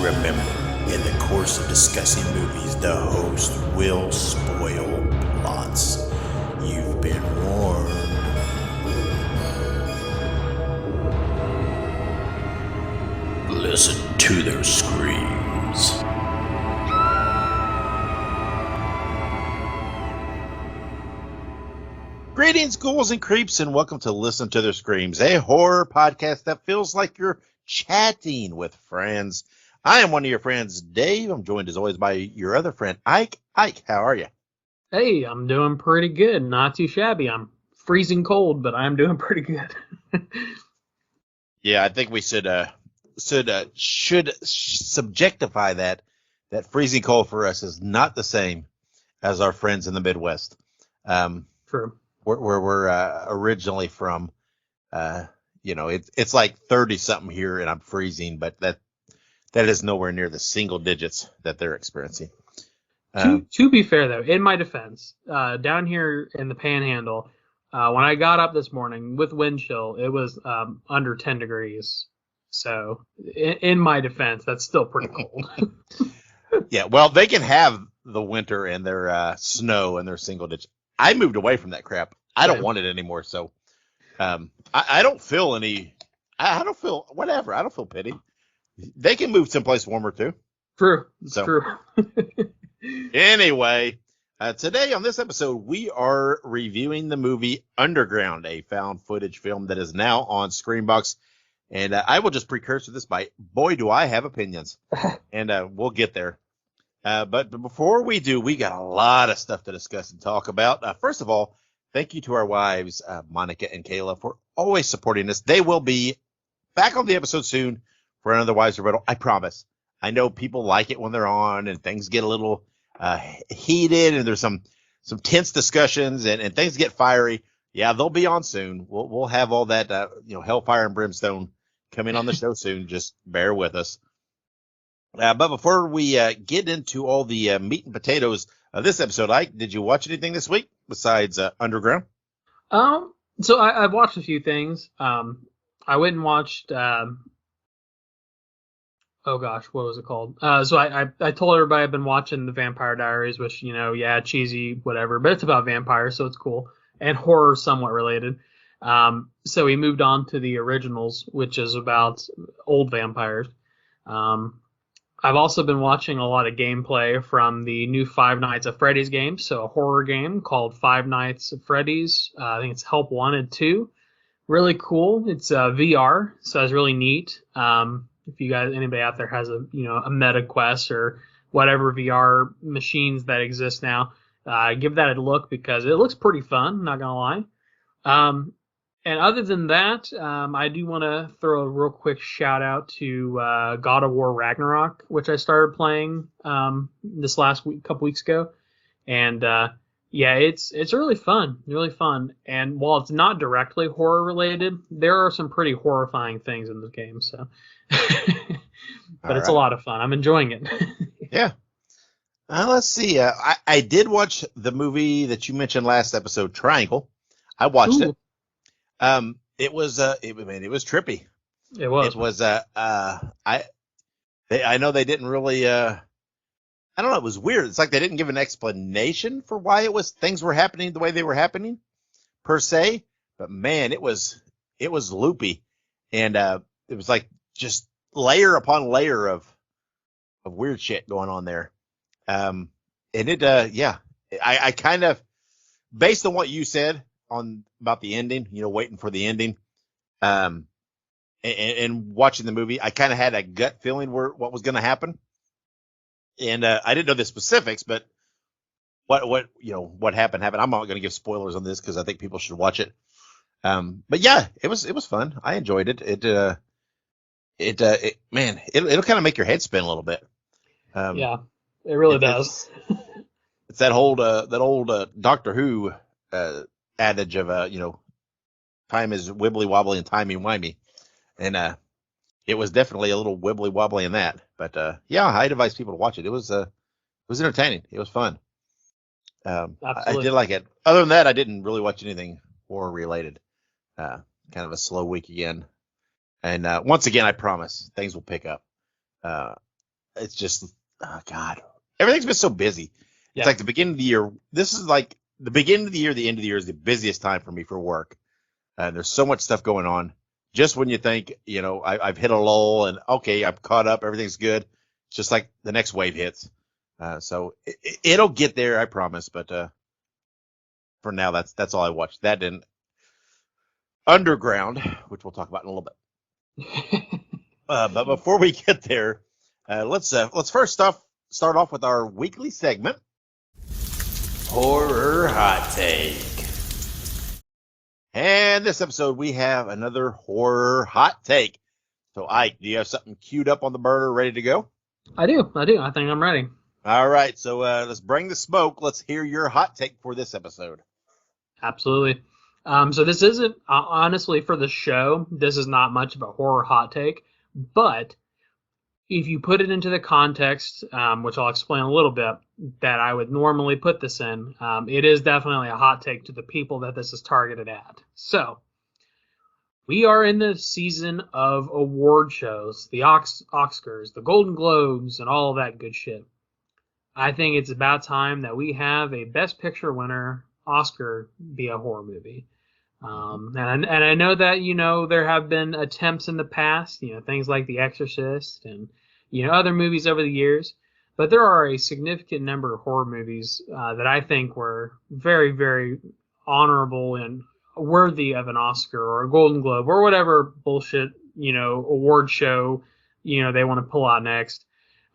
Remember, in the course of discussing movies, the host will spoil plots. You've been warned. Listen to their screams. Greetings, ghouls and creeps, and welcome to Listen to Their Screams, a horror podcast that feels like you're chatting with friends. I am one of your friends, Dave. I'm joined as always by your other friend, Ike. Ike, how are you? Hey, I'm doing pretty good. Not too shabby. I'm freezing cold, but I'm doing pretty good. Yeah, I think we should subjectify that freezing cold for us is not the same as our friends in the Midwest. True. Where we're originally from. It's like 30 something here, and I'm freezing, but that is nowhere near the single digits that they're experiencing. To be fair, though, in my defense, down here in the Panhandle, when I got up this morning with wind chill, it was under 10 degrees. So, in my defense, that's still pretty cold. Yeah, well, they can have the winter and their snow and their single digits. I moved away from that crap. I don't want it anymore. So, I don't feel any. I don't feel whatever. I don't feel pity. They can move someplace warmer too. True. So, true. Anyway, today on this episode, we are reviewing the movie Underground, a found footage film that is now on Screenbox. And I will just precursor this by, boy, do I have opinions. And we'll get there. But before we do, we got a lot of stuff to discuss and talk about. First of all, thank you to our wives, Monica and Kayla, for always supporting us. They will be back on the episode soon for another Wives Rebuttal. I promise. I know people like it when they're on and things get a little heated and there's some tense discussions and things get fiery. Yeah, they'll be on soon. We'll have all that hellfire and brimstone coming on the show soon. Just bear with us. But before we get into all the meat and potatoes of this episode, Ike, did you watch anything this week besides Underground? So I've watched a few things. I went and watched. Oh gosh, what was it called? So I told everybody I've been watching The Vampire Diaries, which cheesy, whatever, but it's about vampires, so it's cool and horror, somewhat related. So we moved on to the originals, which is about old vampires. I've also been watching a lot of gameplay from the new Five Nights at Freddy's game, so a horror game called Five Nights at Freddy's. I think it's Help Wanted 2. Really cool. It's VR, so it's really neat. If you guys, anybody out there has a Meta Quest or whatever VR machines that exist now, give that a look because it looks pretty fun. Not gonna lie. And other than that, I do want to throw a real quick shout out to God of War Ragnarok, which I started playing this last couple weeks ago, and it's really fun, And while it's not directly horror related, there are some pretty horrifying things in this game. So, but it's a lot of fun. I'm enjoying it. Yeah. Let's see. I did watch the movie that you mentioned last episode, Triangle. I watched it. It was trippy. It was. It was I know they didn't really I don't know, it was weird. It's like they didn't give an explanation for why things were happening the way they were happening per se, but man, it was loopy, and it was like just layer upon layer of weird shit going on there. And it I kind of, based on what you said about the ending, waiting for the ending, and watching the movie, I kind of had a gut feeling what was going to happen. And I didn't know the specifics, but what happened. I'm not going to give spoilers on this because I think people should watch it. But yeah, it was fun. I enjoyed it. It'll kind of make your head spin a little bit. Yeah, it really does. It's that old Doctor Who adage of time is wibbly wobbly and timey-wimey, and it was definitely a little wibbly wobbly in that. But I advise people to watch it. It was entertaining. It was fun. I did like it. Other than that, I didn't really watch anything horror related. Kind of a slow week again. And once again, I promise things will pick up. it's just, oh God, everything's been so busy. Yeah. It's like the beginning of the year. This is like the beginning of the year, the end of the year is the busiest time for me for work. There's so much stuff going on. Just when you think, I've hit a lull and okay, I'm caught up, everything's good. It's just like the next wave hits. So it'll get there, I promise. But for now, that's all I watched. That and Underground, which we'll talk about in a little bit. But before we get there, let's first start off with our weekly segment, Horror Hot Take. And this episode, we have another horror hot take. So, Ike, do you have something queued up on the burner ready to go? I do. I think I'm ready. All right. So, let's bring the smoke. Let's hear your hot take for this episode. Absolutely. So this isn't, honestly, for the show, this is not much of a horror hot take. But if you put it into the context, which I'll explain a little bit, that I would normally put this in, it is definitely a hot take to the people that this is targeted at. So, we are in the season of award shows, the Oscars, the Golden Globes, and all that good shit. I think it's about time that we have a Best Picture winner Oscar be a horror movie. And I know that, there have been attempts in the past, things like The Exorcist and, other movies over the years. But there are a significant number of horror movies that I think were very, very honorable and worthy of an Oscar or a Golden Globe or whatever bullshit, award show, they want to pull out next.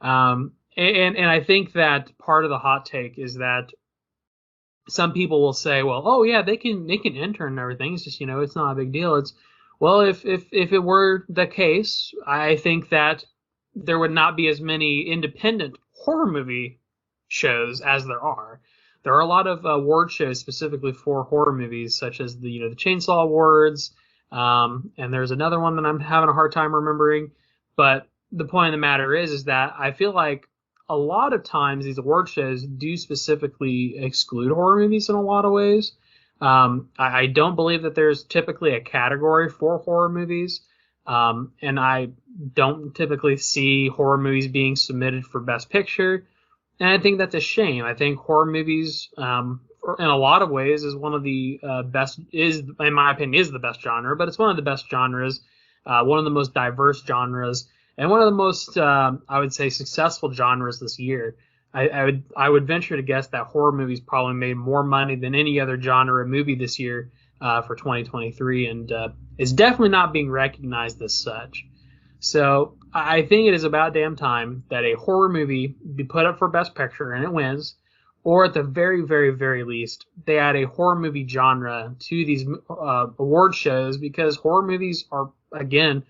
And I think that part of the hot take is that some people will say, well, oh yeah, they can enter and everything. It's just, it's not a big deal. It's, well, if it were the case, I think that there would not be as many independent horror movie shows as there are. There are a lot of award shows specifically for horror movies, such as the Chainsaw Awards, and there's another one that I'm having a hard time remembering. But the point of the matter is that I feel like a lot of times these award shows do specifically exclude horror movies in a lot of ways. I don't believe that there's typically a category for horror movies, and I don't typically see horror movies being submitted for Best Picture, and I think that's a shame. I think horror movies, in a lot of ways, is one of the best, in my opinion, is the best genre, but it's one of the best genres, one of the most diverse genres, and one of the most, I would say, successful genres this year. I would venture to guess that horror movies probably made more money than any other genre movie this year for 2023, and is definitely not being recognized as such. So I think it is about damn time that a horror movie be put up for Best Picture and it wins, or at the very, very, very least, they add a horror movie genre to these award shows, because horror movies are, again,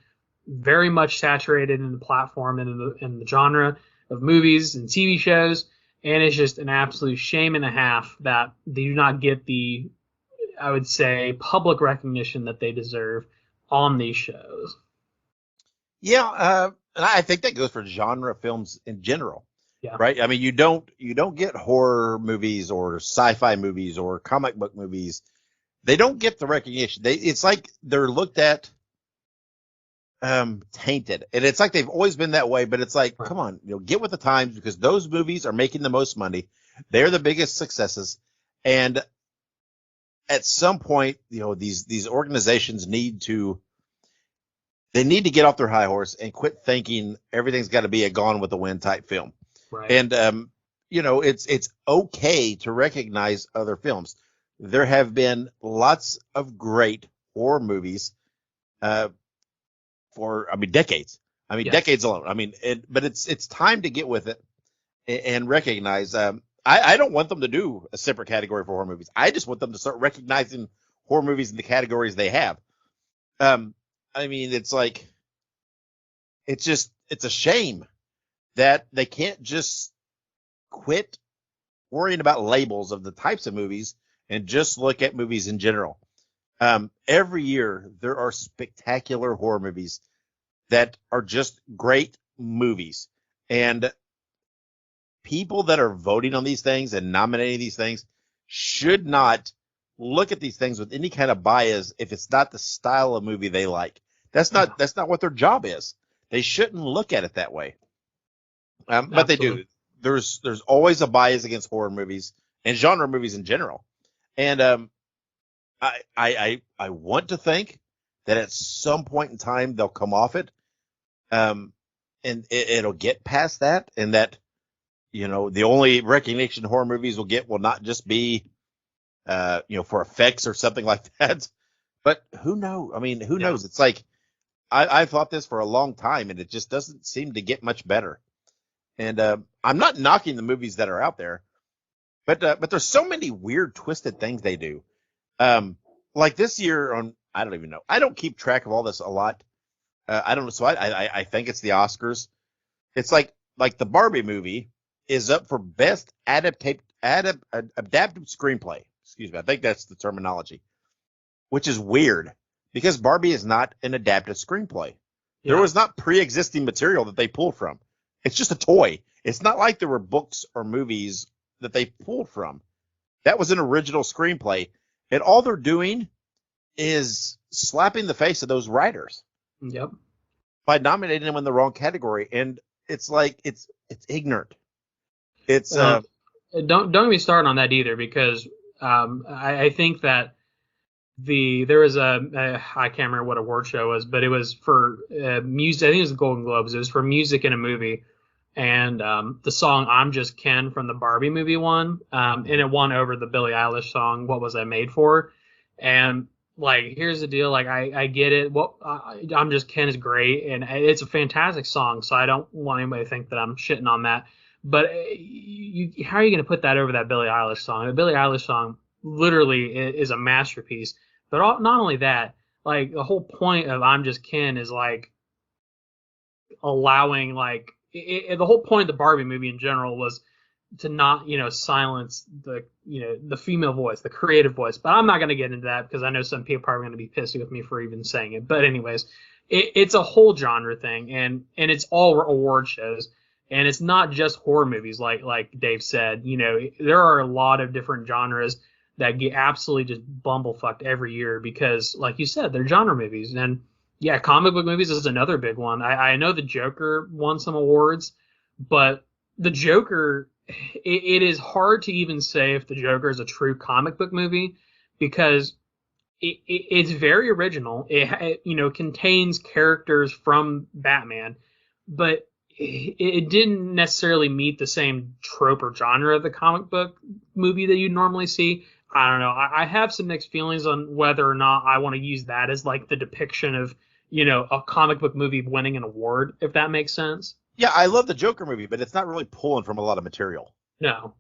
very much saturated in the platform and in the genre of movies and TV shows, and it's just an absolute shame and a half that they do not get the, I would say, public recognition that they deserve on these shows. Yeah, and I think that goes for genre films in general. Yeah. Right? I mean, you don't get horror movies or sci-fi movies or comic book movies. They don't get the recognition. It's like they're looked at tainted, and it's like they've always been that way. But it's like, come on, get with the times, because those movies are making the most money. They're the biggest successes, and at some point, these organizations need to get off their high horse and quit thinking everything's got to be a Gone with the Wind type film. Right. And it's okay to recognize other films. There have been lots of great horror movies for decades. Decades alone. But it's time to get with it and recognize. I don't want them to do a separate category for horror movies. I just want them to start recognizing horror movies in the categories they have. It's like, it's a shame that they can't just quit worrying about labels of the types of movies and just look at movies in general. Every year there are spectacular horror movies that are just great movies, and people that are voting on these things and nominating these things should not look at these things with any kind of bias if it's not the style of movie they like. That's not what their job is. They shouldn't look at it that way. But they do. There's always a bias against horror movies and genre movies in general. And I want to think that at some point in time they'll come off it, and it'll get past that, and that the only recognition horror movies will get will not just be for effects or something like that. But who knows? I mean, who knows? It's like I thought this for a long time, and it just doesn't seem to get much better. And I'm not knocking the movies that are out there, but there's so many weird, twisted things they do. Like this year I don't even know. I don't keep track of all this a lot. I don't know. So I think it's the Oscars. It's like the Barbie movie is up for best adaptive screenplay. Excuse me. I think that's the terminology, which is weird because Barbie is not an adapted screenplay. Yeah. There was not pre-existing material that they pulled from. It's just a toy. It's not like there were books or movies that they pulled from. That was an original screenplay. And all they're doing is slapping the face of those writers. Yep. By nominating them in the wrong category. And it's like, it's ignorant. It's, don't get me started on that either, because, I think that there was I can't remember what award show it was, but it was for music. I think it was the Golden Globes. It was for music in a movie, and the song "I'm Just Ken" from the Barbie movie won, and it won over the Billie Eilish song "What Was I Made For?" And like, here's the deal. Like, I get it. "I'm Just Ken" is great, and it's a fantastic song. So I don't want anybody to think that I'm shitting on that. But how are you going to put that over that Billie Eilish song? The Billie Eilish song literally is a masterpiece. But not only that, like, the whole point of "I'm Just Ken" is like allowing, like, the whole point of the Barbie movie in general was to not, silence the female voice, the creative voice. But I'm not going to get into that because I know some people are going to be pissy with me for even saying it. But anyways, it's a whole genre thing, and it's all award shows. And it's not just horror movies, like Dave said. There are a lot of different genres that get absolutely just bumblefucked every year because, like you said, they're genre movies. And yeah, comic book movies is another big one. I know the Joker won some awards, but the Joker, it is hard to even say if the Joker is a true comic book movie because it's very original. It contains characters from Batman, but it didn't necessarily meet the same trope or genre of the comic book movie that you'd normally see. I don't know. I have some mixed feelings on whether or not I want to use that as like the depiction of, a comic book movie winning an award, if that makes sense. Yeah, I love the Joker movie, but it's not really pulling from a lot of material. No.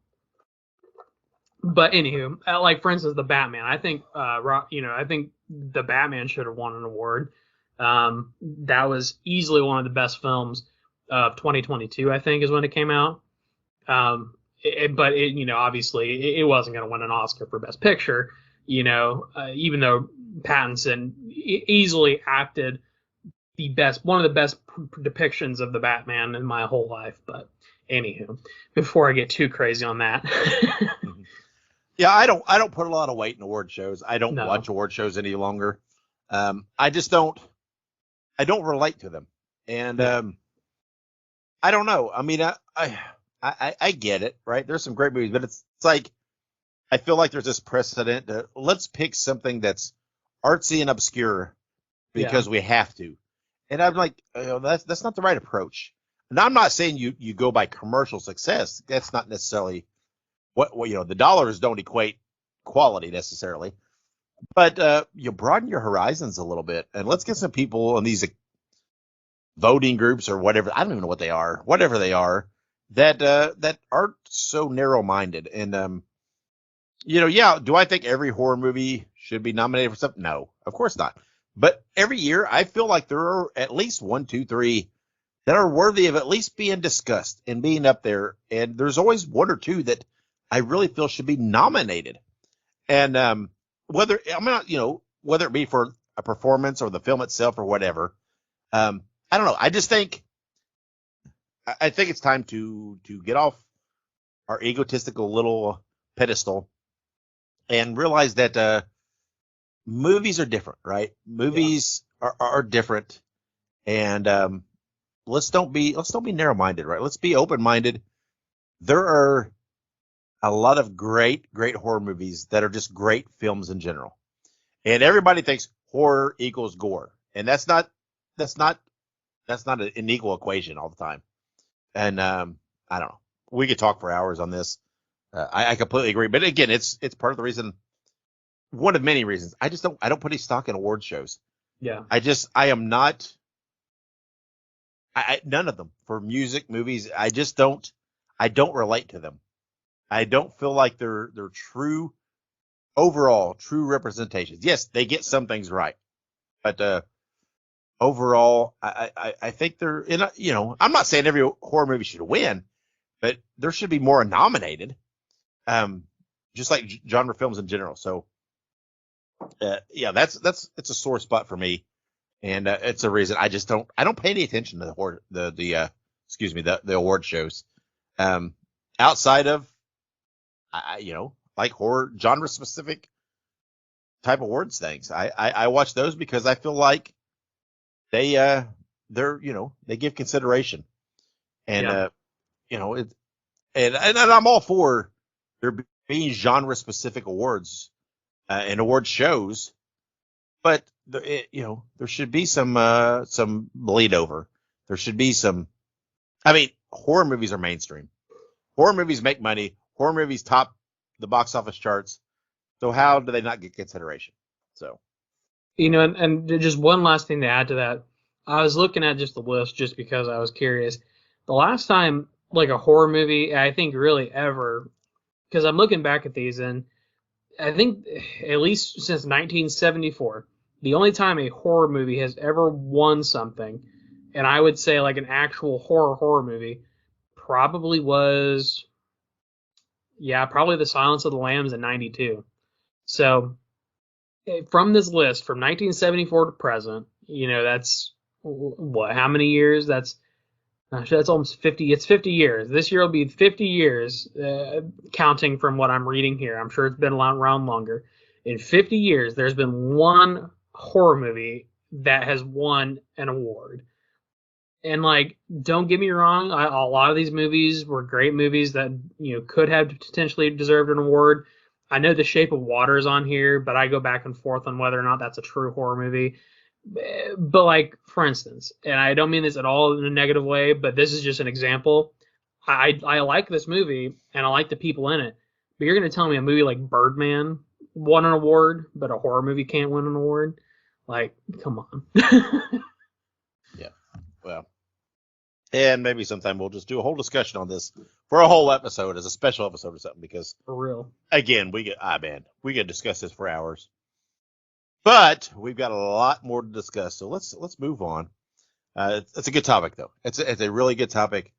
But anywho, like for instance, the Batman. I think, I think the Batman should have won an award. That was easily one of the best films of 2022, I think, is when it came out. But obviously it wasn't going to win an Oscar for Best Picture, even though Pattinson easily acted one of the best depictions of the Batman in my whole life. But anywho, before I get too crazy on that. Yeah, I don't put a lot of weight in award shows. I don't watch award shows any longer. I just don't relate to them. And, I don't know. I mean, I get it, right? There's some great movies, but it's like I feel like there's this precedent to let's pick something that's artsy and obscure because we have to. And I'm like, that's not the right approach. And I'm not saying you go by commercial success. That's not necessarily what the dollars don't equate quality necessarily. But you broaden your horizons a little bit, and let's get some people in these voting groups or whatever. I don't even know what they are. Whatever they are. That aren't so narrow-minded. And, do I think every horror movie should be nominated for something? No, of course not. But every year, I feel like there are at least 1, 2, 3 that are worthy of at least being discussed and being up there. And there's always 1 or 2 that I really feel should be nominated. And whether it be for a performance or the film itself or whatever, I don't know. I just think it's time to get off our egotistical little pedestal and realize that movies are different, right? Movies are different, and let's don't be narrow-minded, right? Let's be open-minded. There are a lot of great horror movies that are just great films in general. And everybody thinks horror equals gore. And that's not an equal equation all the time. And I don't know. We could talk for hours on this. I completely agree. But again, it's part of the reason, one of many reasons. I don't put any stock in award shows. Yeah. I am not, none of them. For music, movies, I don't relate to them. I don't feel like they're true representations. Yes, they get some things right, but overall, I think they're in a, I'm not saying every horror movie should win, but there should be more nominated, just like genre films in general. So, yeah, it's a sore spot for me, and it's a reason I don't pay any attention to the award shows, outside of, like horror genre specific type awards things. I watch those because I feel like they're they give consideration, and and I'm all for there being genre specific awards and award shows, but there should be some bleed over. There should be some. I mean, horror movies are mainstream. Horror movies make money. Horror movies top the box office charts. So how do they not get consideration? So, and just one last thing to add to that. I was looking at just the list just because I was curious. The last time, like a horror movie, I think really ever, because I'm looking back at these, and I think at least since 1974, the only time a horror movie has ever won something, and I would say like an actual horror movie, probably was, probably The Silence of the Lambs in 92. So from this list, from 1974 to present, that's what, how many years? That's almost 50. It's 50 years. This year will be 50 years, counting from what I'm reading here. I'm sure it's been around longer. In 50 years, there's been one horror movie that has won an award. And like, don't get me wrong, a lot of these movies were great movies that could have potentially deserved an award. I know The Shape of Water is on here, but I go back and forth on whether or not that's a true horror movie. But like, for instance, and I don't mean this at all in a negative way, but this is just an example. I like this movie and I like the people in it, but you're gonna tell me a movie like Birdman won an award, but a horror movie can't win an award? Like, come on. yeah, well. And maybe sometime we'll just do a whole discussion on this for a whole episode as a special episode or something, because for real, again, we could discuss this for hours, but we've got a lot more to discuss. So let's move on. It's a good topic though. It's a really good topic.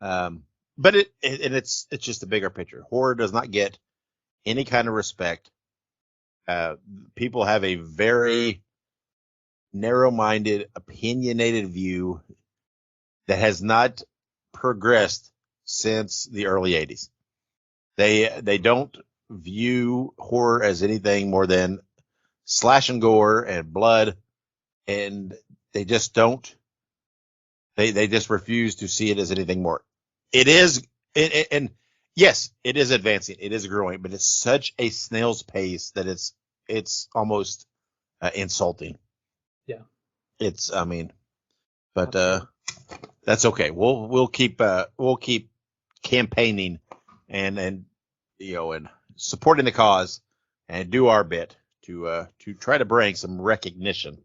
But it's just a bigger picture. Horror does not get any kind of respect. People have a very narrow-minded, opinionated view that has not progressed since the early 80s. They don't view horror as anything more than slash and gore and blood, and they just don't. They just refuse to see it as anything more. It is, and yes, it is advancing. It is growing, but it's such a snail's pace that it's almost insulting. Yeah, but that's okay. We'll keep campaigning and supporting the cause and do our bit to try to bring some recognition.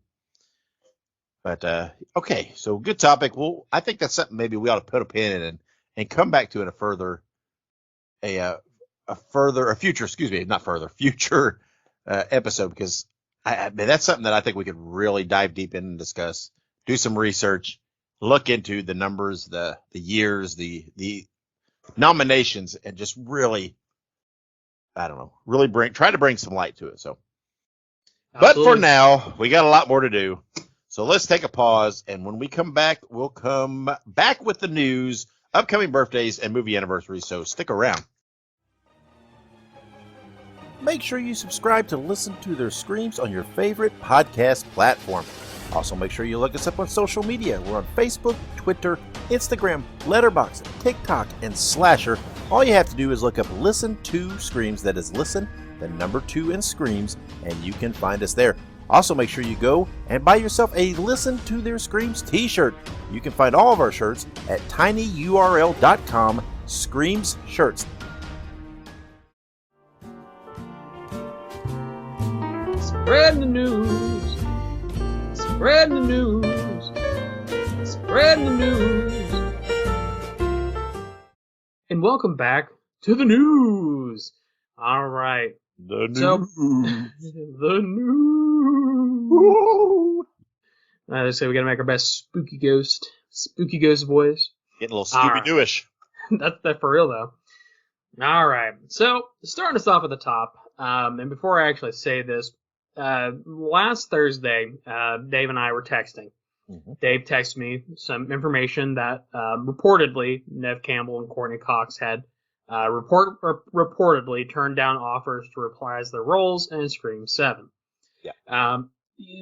But okay, so good topic. Well, I think that's something maybe we ought to put a pin in and come back to in future episode, because I mean, that's something that I think we could really dive deep in and discuss, do some research, look into the numbers, the years, the nominations, and just really, try to bring some light to it. So, Absolutely. But for now, we got a lot more to do. So let's take a pause, and when we come back, we'll come back with the news, upcoming birthdays, and movie anniversaries. So stick around. Make sure you subscribe to listen to their screams on your favorite podcast platform. Also, make sure you look us up on social media. We're on Facebook, Twitter, Instagram, Letterboxd, TikTok, and Slasher. All you have to do is look up Listen to Screams. That is Listen, the number 2 in Screams, and you can find us there. Also, make sure you go and buy yourself a Listen to Their Screams t-shirt. You can find all of our shirts at tinyurl.com Screams Shirts. Spread the news. Spread the news. Spread the news. And welcome back to the news. All right. The news. The news. I say we gotta make our best spooky ghost voice. Getting a little Scooby-Doo-ish. That's for real though. All right. So starting us off at the top, and before I actually say this, last Thursday, Dave and I were texting. Mm-hmm. Dave texted me some information that reportedly Neve Campbell and Courtney Cox had reportedly turned down offers to reprise their roles in Scream 7. Yeah.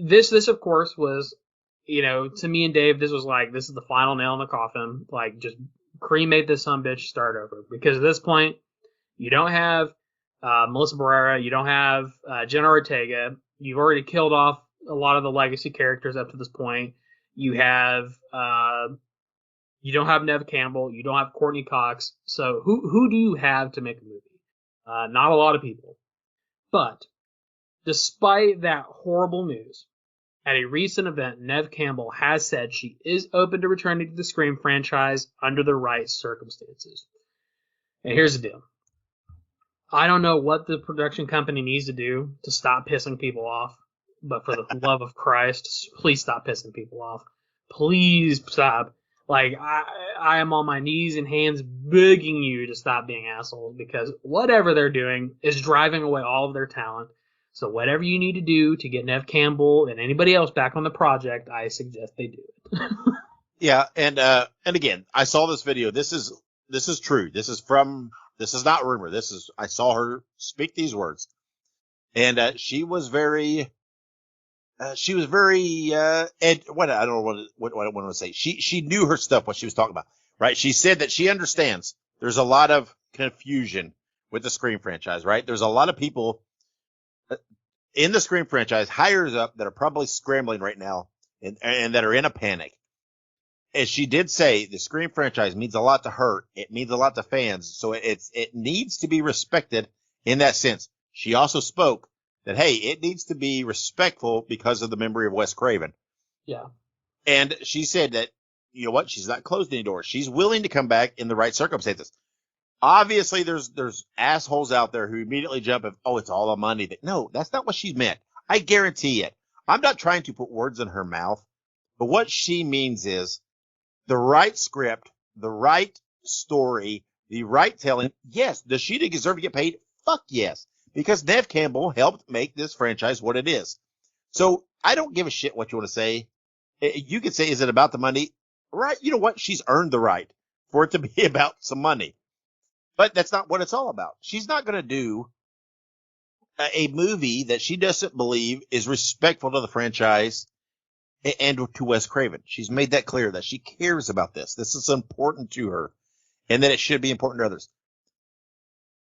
This of course was, to me and Dave, this was like, this is the final nail in the coffin. Like, just cremate this sumbitch, start over. Because at this point, you don't have Melissa Barrera, you don't have Jenna Ortega. You've already killed off a lot of the legacy characters up to this point. You have you don't have Neve Campbell, you don't have Courtney Cox. So who do you have to make a movie? Not a lot of people. But despite that horrible news, at a recent event, Neve Campbell has said she is open to returning to the Scream franchise under the right circumstances. And here's the deal. I don't know what the production company needs to do to stop pissing people off, but for the love of Christ, please stop pissing people off. Please stop. Like, I am on my knees and hands begging you to stop being assholes, because whatever they're doing is driving away all of their talent. So whatever you need to do to get Neve Campbell and anybody else back on the project, I suggest they do it. Yeah, and again, I saw this video. This is true. This is not rumor. I saw her speak these words, and she was very, I don't know what I want to say. She knew her stuff, what she was talking about, right? She said that she understands there's a lot of confusion with the Scream franchise, right? There's a lot of people in the Scream franchise, hires up, that are probably scrambling right now and that are in a panic. As she did say, the Scream franchise means a lot to her. It means a lot to fans. So it needs to be respected in that sense. She also spoke that, hey, it needs to be respectful because of the memory of Wes Craven. Yeah. And she said that, you know what? She's not closed any doors. She's willing to come back in the right circumstances. Obviously, there's assholes out there who immediately jump at, oh, it's all the money. No, that's not what she meant. I guarantee it. I'm not trying to put words in her mouth, but what she means is the right script, the right story, the right telling. Yes, does she deserve to get paid? Fuck yes. Because Neve Campbell helped make this franchise what it is. So I don't give a shit what you want to say. You could say, is it about the money? Right. You know what? She's earned the right for it to be about some money. But that's not what it's all about. She's not going to do a movie that she doesn't believe is respectful to the franchise and to Wes Craven. She's made that clear that she cares about this. This is important to her, and that it should be important to others.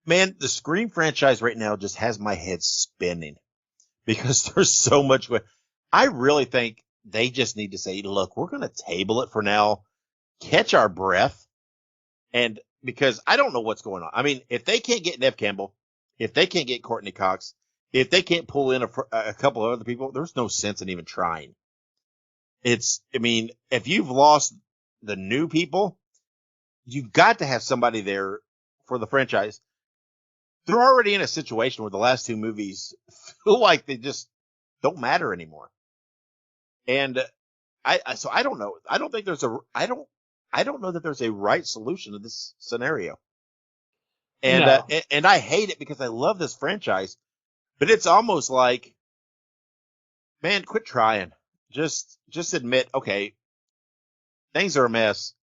Man, the Scream franchise right now just has my head spinning because there's so much. I really think they just need to say, look, we're going to table it for now, catch our breath, and because I don't know what's going on. I mean, if they can't get Neve Campbell, if they can't get Courtney Cox, if they can't pull in a couple of other people, there's no sense in even trying. If you've lost the new people, you've got to have somebody there for the franchise. They're already in a situation where the last two movies feel like they just don't matter anymore. And so I don't know. I don't think I don't know that there's a right solution to this scenario. And, No. And I hate it because I love this franchise, but it's almost like, man, quit trying. Just admit, okay, things are a mess.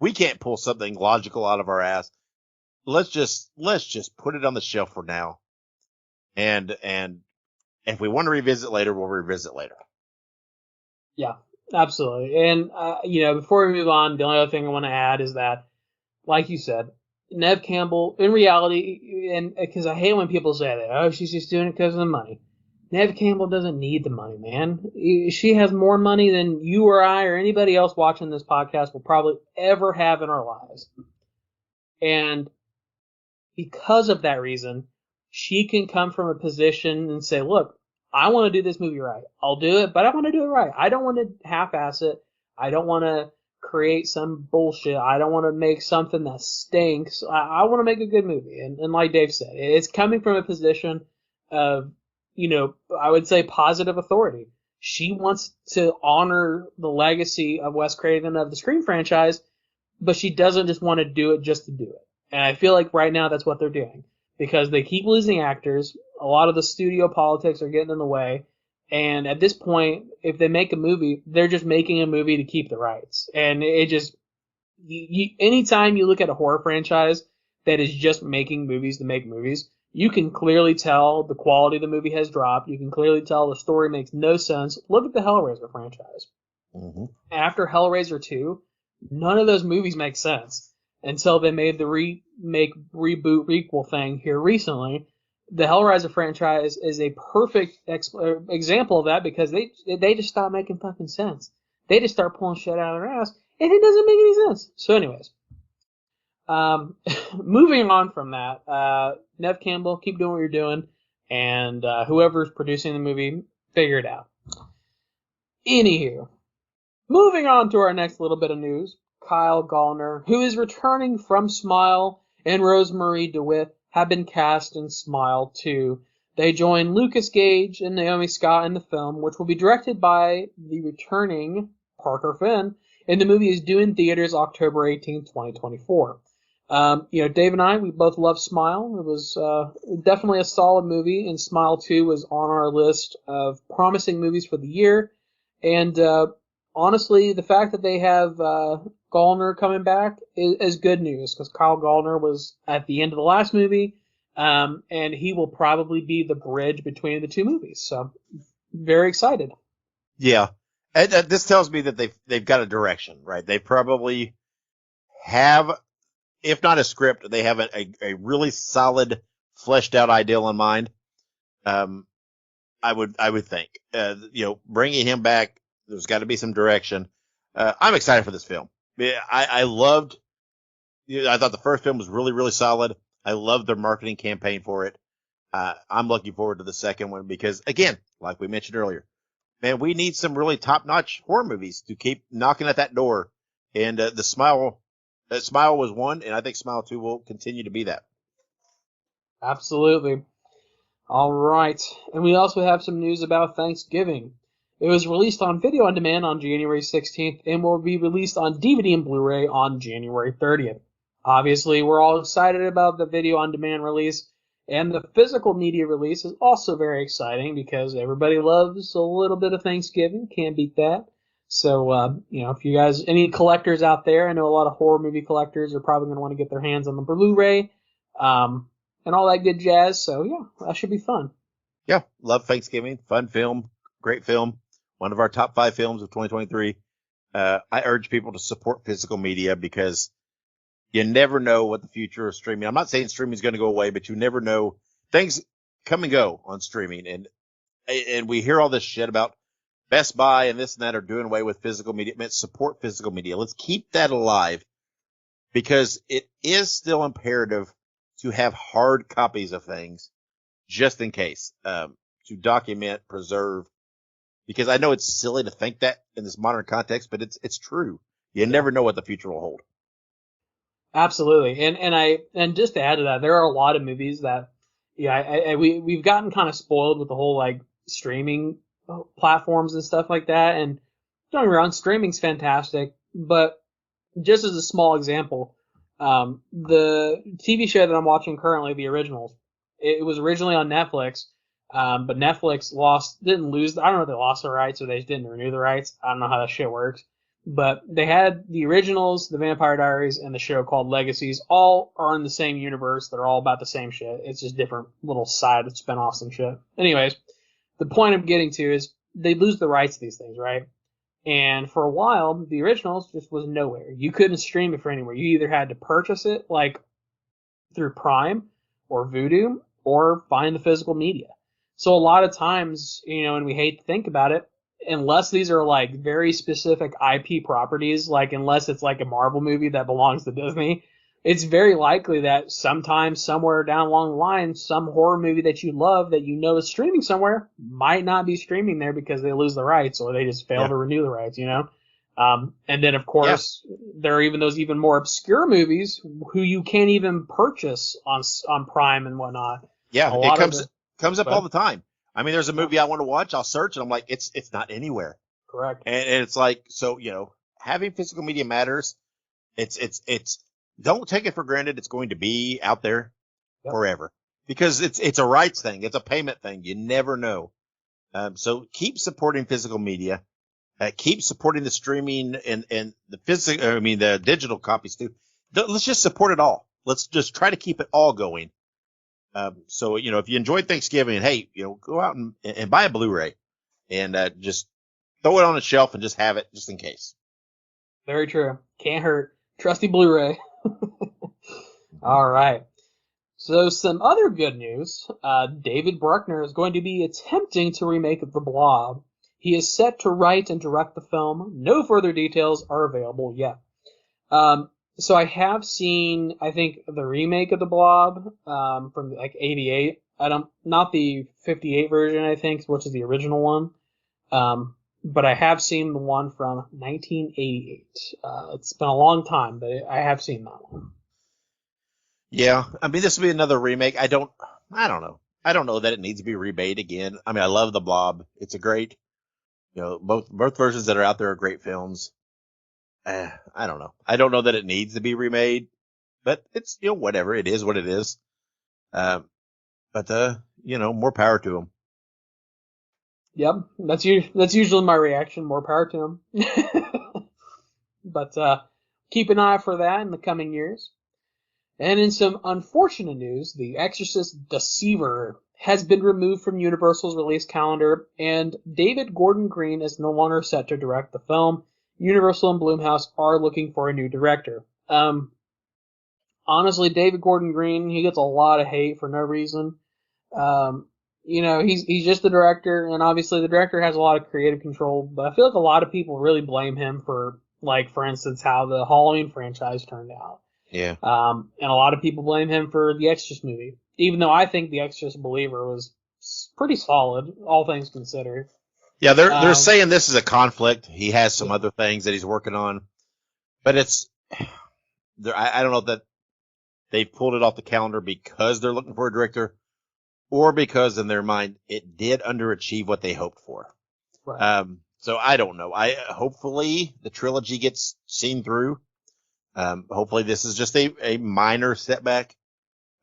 We can't pull something logical out of our ass. Let's just put it on the shelf for now. And if we want to revisit later, we'll revisit later. Yeah, absolutely. And before we move on, the only other thing I want to add is that, like you said, Nev Campbell, in reality, and because I hate when people say that, oh, she's just doing it because of the money. Nev Campbell doesn't need the money, man. She has more money than you or I or anybody else watching this podcast will probably ever have in our lives. And because of that reason, she can come from a position and say, look, I want to do this movie right. I'll do it, but I want to do it right. I don't want to half-ass it. I don't want to create some bullshit. I don't want to make something that stinks. I want to make a good movie. And like Dave said, it's coming from a position of, I would say positive authority. She wants to honor the legacy of Wes Craven of the Scream franchise, but she doesn't just want to do it just to do it. And I feel like right now that's what they're doing because they keep losing actors. A lot of the studio politics are getting in the way. And at this point, if they make a movie, they're just making a movie to keep the rights. And it just, anytime you look at a horror franchise that is just making movies to make movies, you can clearly tell the quality of the movie has dropped. You can clearly tell the story makes no sense. Look at the Hellraiser franchise. Mm-hmm. After Hellraiser 2, none of those movies make sense until they made the reboot, requel thing here recently. The Hellraiser franchise is a perfect example of that because they just stop making fucking sense. They just start pulling shit out of their ass, and it doesn't make any sense. So, anyways, moving on from that, Nev Campbell, keep doing what you're doing, and whoever's producing the movie, figure it out. Anywho, moving on to our next little bit of news. Kyle Gallner, who is returning from Smile, and Rosemarie DeWitt have been cast in Smile 2. They join Lucas Gage and Naomi Scott in the film, which will be directed by the returning Parker Finn, and the movie is due in theaters October 18, 2024. Dave and I, we both love Smile. It was definitely a solid movie, and Smile 2 was on our list of promising movies for the year. And honestly, the fact that they have Gallner coming back is good news because Kyle Gallner was at the end of the last movie, and he will probably be the bridge between the two movies. So, very excited. Yeah, and this tells me that they've got a direction, right? They probably have, if not a script, they have a really solid, fleshed out ideal in mind. I would think, bringing him back, there's got to be some direction. I'm excited for this film. I loved. I thought the first film was really, really solid. I loved their marketing campaign for it. I'm looking forward to the second one because, again, like we mentioned earlier, man, we need some really top-notch horror movies to keep knocking at that door. And the Smile was one, and I think Smile 2 will continue to be that. Absolutely. All right. And we also have some news about Thanksgiving. It was released on video on demand on January 16th and will be released on DVD and Blu-ray on January 30th. Obviously, we're all excited about the video on demand release, and the physical media release is also very exciting because everybody loves a little bit of Thanksgiving. Can't beat that. So, if you guys, any collectors out there, I know a lot of horror movie collectors are probably going to want to get their hands on the Blu-ray, and all that good jazz. So, yeah, that should be fun. Yeah, love Thanksgiving. Fun film. Great film. One of our top 5 films of 2023. I urge people to support physical media because you never know what the future of streaming. I'm not saying streaming is going to go away, but you never know. Things come and go on streaming, and we hear all this shit about Best Buy and this and that are doing away with physical media. Man, support physical media. Let's keep that alive because it is still imperative to have hard copies of things just in case, to document, preserve. Because I know it's silly to think that in this modern context, but it's true. You never know what the future will hold. Absolutely, and just to add to that, there are a lot of movies that, we've gotten kind of spoiled with the whole like streaming platforms and stuff like that. And don't get me wrong, streaming's fantastic, but just as a small example, the TV show that I'm watching currently, The Originals, it was originally on Netflix. But Netflix didn't lose. I don't know if they lost the rights or they just didn't renew the rights. I don't know how that shit works. But they had The Originals, The Vampire Diaries, and the show called Legacies. All are in the same universe. They're all about the same shit. It's just different little side spinoffs and shit. Anyways, the point I'm getting to is they lose the rights to these things, right? And for a while, the originals just was nowhere. You couldn't stream it for anywhere. You either had to purchase it like through Prime or Vudu or find the physical media. So a lot of times, and we hate to think about it, unless these are like very specific IP properties, like unless it's like a Marvel movie that belongs to Disney, it's very likely that sometime, somewhere down along the line, some horror movie that you love that is streaming somewhere might not be streaming there because they lose the rights or they just fail to renew the rights, And then, of course, there are even those even more obscure movies who you can't even purchase on Prime and whatnot. Yeah, it comes up all the time. I mean, there's a movie I want to watch. I'll search, and I'm like, it's not anywhere. Correct. And it's like, so, having physical media matters. It's don't take it for granted. It's going to be out there forever because it's a rights thing. It's a payment thing. You never know. So keep supporting physical media. Keep supporting the streaming and the the digital copies too. Let's just support it all. Let's just try to keep it all going. So, if you enjoyed Thanksgiving, hey, go out and buy a Blu-ray and just throw it on a shelf and just have it just in case. Very true. Can't hurt. Trusty Blu-ray. All right. So some other good news. David Bruckner is going to be attempting to remake The Blob. He is set to write and direct the film. No further details are available yet. So I have seen, I think, the remake of The Blob from like '88. Not the '58 version, I think, which is the original one. But I have seen the one from 1988. It's been a long time, but I have seen that one. Yeah, I mean, this will be another remake. I don't know. I don't know that it needs to be remade again. I mean, I love The Blob. It's a great, both versions that are out there are great films. I don't know. I don't know that it needs to be remade, but it's, whatever. It is what it is. But more power to them. Yep, that's usually my reaction. More power to him. But keep an eye for that in the coming years. And in some unfortunate news, The Exorcist Deceiver has been removed from Universal's release calendar, and David Gordon Green is no longer set to direct the film. Universal and Blumhouse are looking for a new director. Honestly, David Gordon Green, he gets a lot of hate for no reason. He's just the director, and obviously the director has a lot of creative control, but I feel like a lot of people really blame him for, like, for instance, how the Halloween franchise turned out. Yeah. And a lot of people blame him for the Exorcist movie, even though I think the Exorcist Believer was pretty solid, all things considered. Yeah, they're saying this is a conflict. He has some other things that he's working on, but I don't know that they've pulled it off the calendar because they're looking for a director, or because in their mind it did underachieve what they hoped for. Right. So I don't know. Hopefully the trilogy gets seen through. Hopefully this is just a minor setback,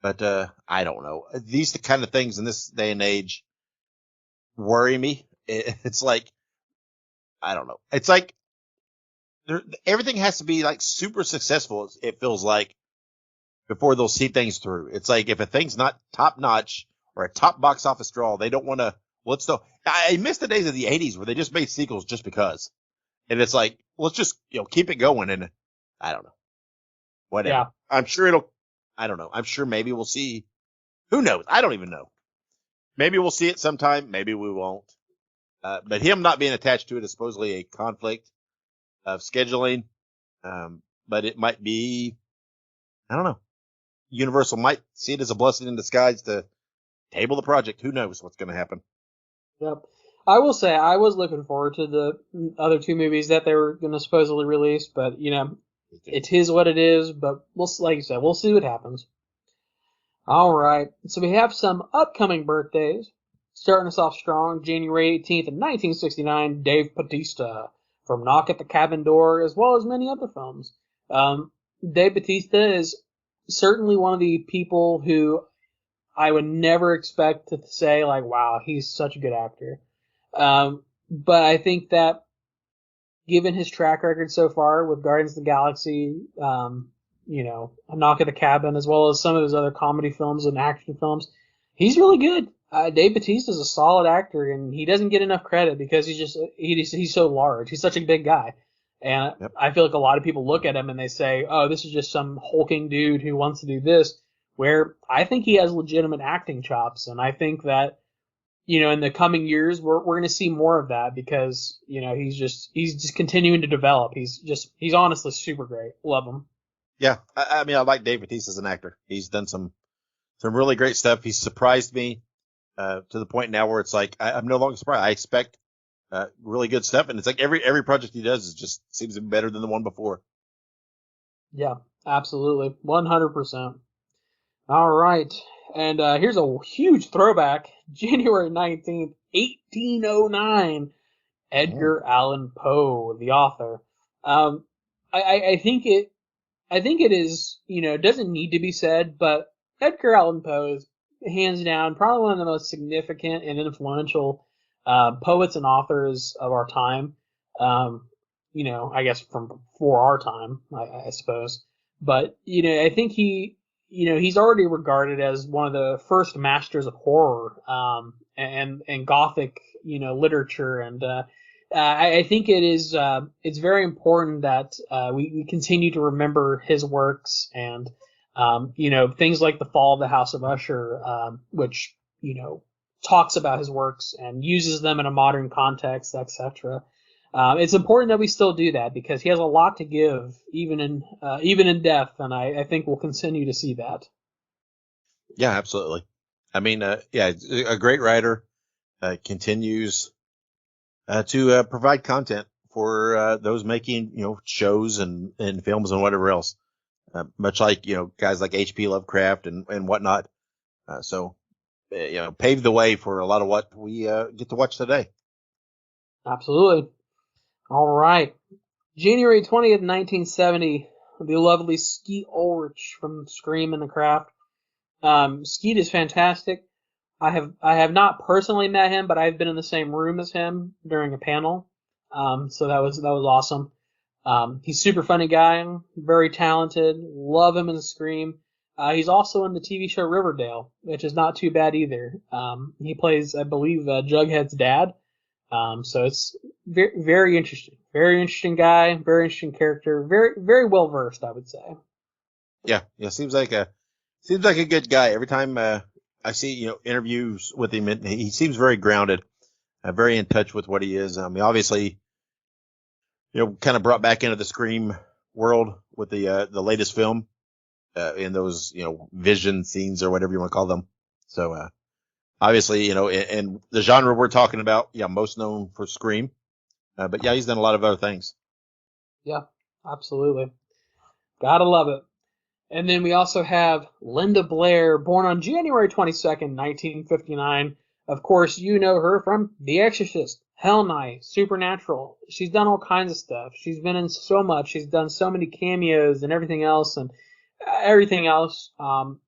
but I don't know. These kind of things in this day and age worry me. It's like, I don't know. It's like everything has to be like super successful. It feels like before they'll see things through. It's like if a thing's not top notch or a top box office draw, they don't want to. I miss the days of the '80s where they just made sequels just because, and it's like, let's just keep it going. And I don't know. Whatever. Yeah. I'm sure I don't know. I'm sure maybe we'll see. Who knows? I don't even know. Maybe we'll see it sometime. Maybe we won't. But him not being attached to it is supposedly a conflict of scheduling. But it might be, I don't know. Universal might see it as a blessing in disguise to table the project. Who knows what's going to happen? Yep. I will say I was looking forward to the other two movies that they were going to supposedly release, but it is what it is. But like you said, we'll see what happens. All right. So we have some upcoming birthdays. Starting us off strong, January 18th of 1969, Dave Bautista from Knock at the Cabin Door, as well as many other films. Dave Bautista is certainly one of the people who I would never expect to say, like, wow, he's such a good actor. But I think that given his track record so far with Guardians of the Galaxy, A Knock at the Cabin, as well as some of his other comedy films and action films, he's really good. Dave Bautista's a solid actor, and he doesn't get enough credit because he's so large. He's such a big guy, and Yep. I feel like a lot of people look at him and they say, "Oh, this is just some hulking dude who wants to do this." Where I think he has legitimate acting chops, and I think that in the coming years we're going to see more of that because he's just continuing to develop. He's honestly super great. Love him. Yeah, I mean, I like Dave Bautista as an actor. He's done some really great stuff. He's surprised me to the point now where it's like I'm no longer surprised. I expect really good stuff, and it's like every project he does is just seems to be better than the one before. Yeah, absolutely, 100%. All right, and here's a huge throwback. January 19th, 1809. Mm. Edgar Allan Poe, the author. Um, I think it is, doesn't need to be said, but Edgar Allan Poe is hands down probably one of the most significant and influential poets and authors of our time. Um, I guess from before our time, I suppose. But I think he's already regarded as one of the first masters of horror and Gothic, literature, and I think it's very important that we continue to remember his works and things like the Fall of the House of Usher, which talks about his works and uses them in a modern context, etc. It's important that we still do that because he has a lot to give, even in death, and I think we'll continue to see that. Yeah, absolutely. I mean, yeah, a great writer continues to provide content for those making shows and films and whatever else. Much like guys like H.P. Lovecraft and whatnot. So paved the way for a lot of what we get to watch today. Absolutely. All right. January 20th, 1970, the lovely Skeet Ulrich from Scream and the Craft. Skeet is fantastic. I have not personally met him, but I've been in the same room as him during a panel. So that was awesome. He's super funny guy, very talented. Love him in Scream. He's also in the TV show Riverdale, which is not too bad either. He plays, I believe, Jughead's dad. So it's very, very interesting. Very interesting guy. Very interesting character. Very, very well versed, I would say. Yeah, seems like a good guy. Every time I see interviews with him, and he seems very grounded, very in touch with what he is. He obviously kind of brought back into the Scream world with the latest film in those vision scenes or whatever you want to call them. So obviously in the genre we're talking about, yeah, most known for Scream, but yeah, he's done a lot of other things. Yeah, absolutely. Gotta love it. And then we also have Linda Blair, born on January 22nd, 1959. Of course, you know her from The Exorcist, Hell Night, Supernatural. She's done all kinds of stuff. She's been in so much. She's done so many cameos and everything else.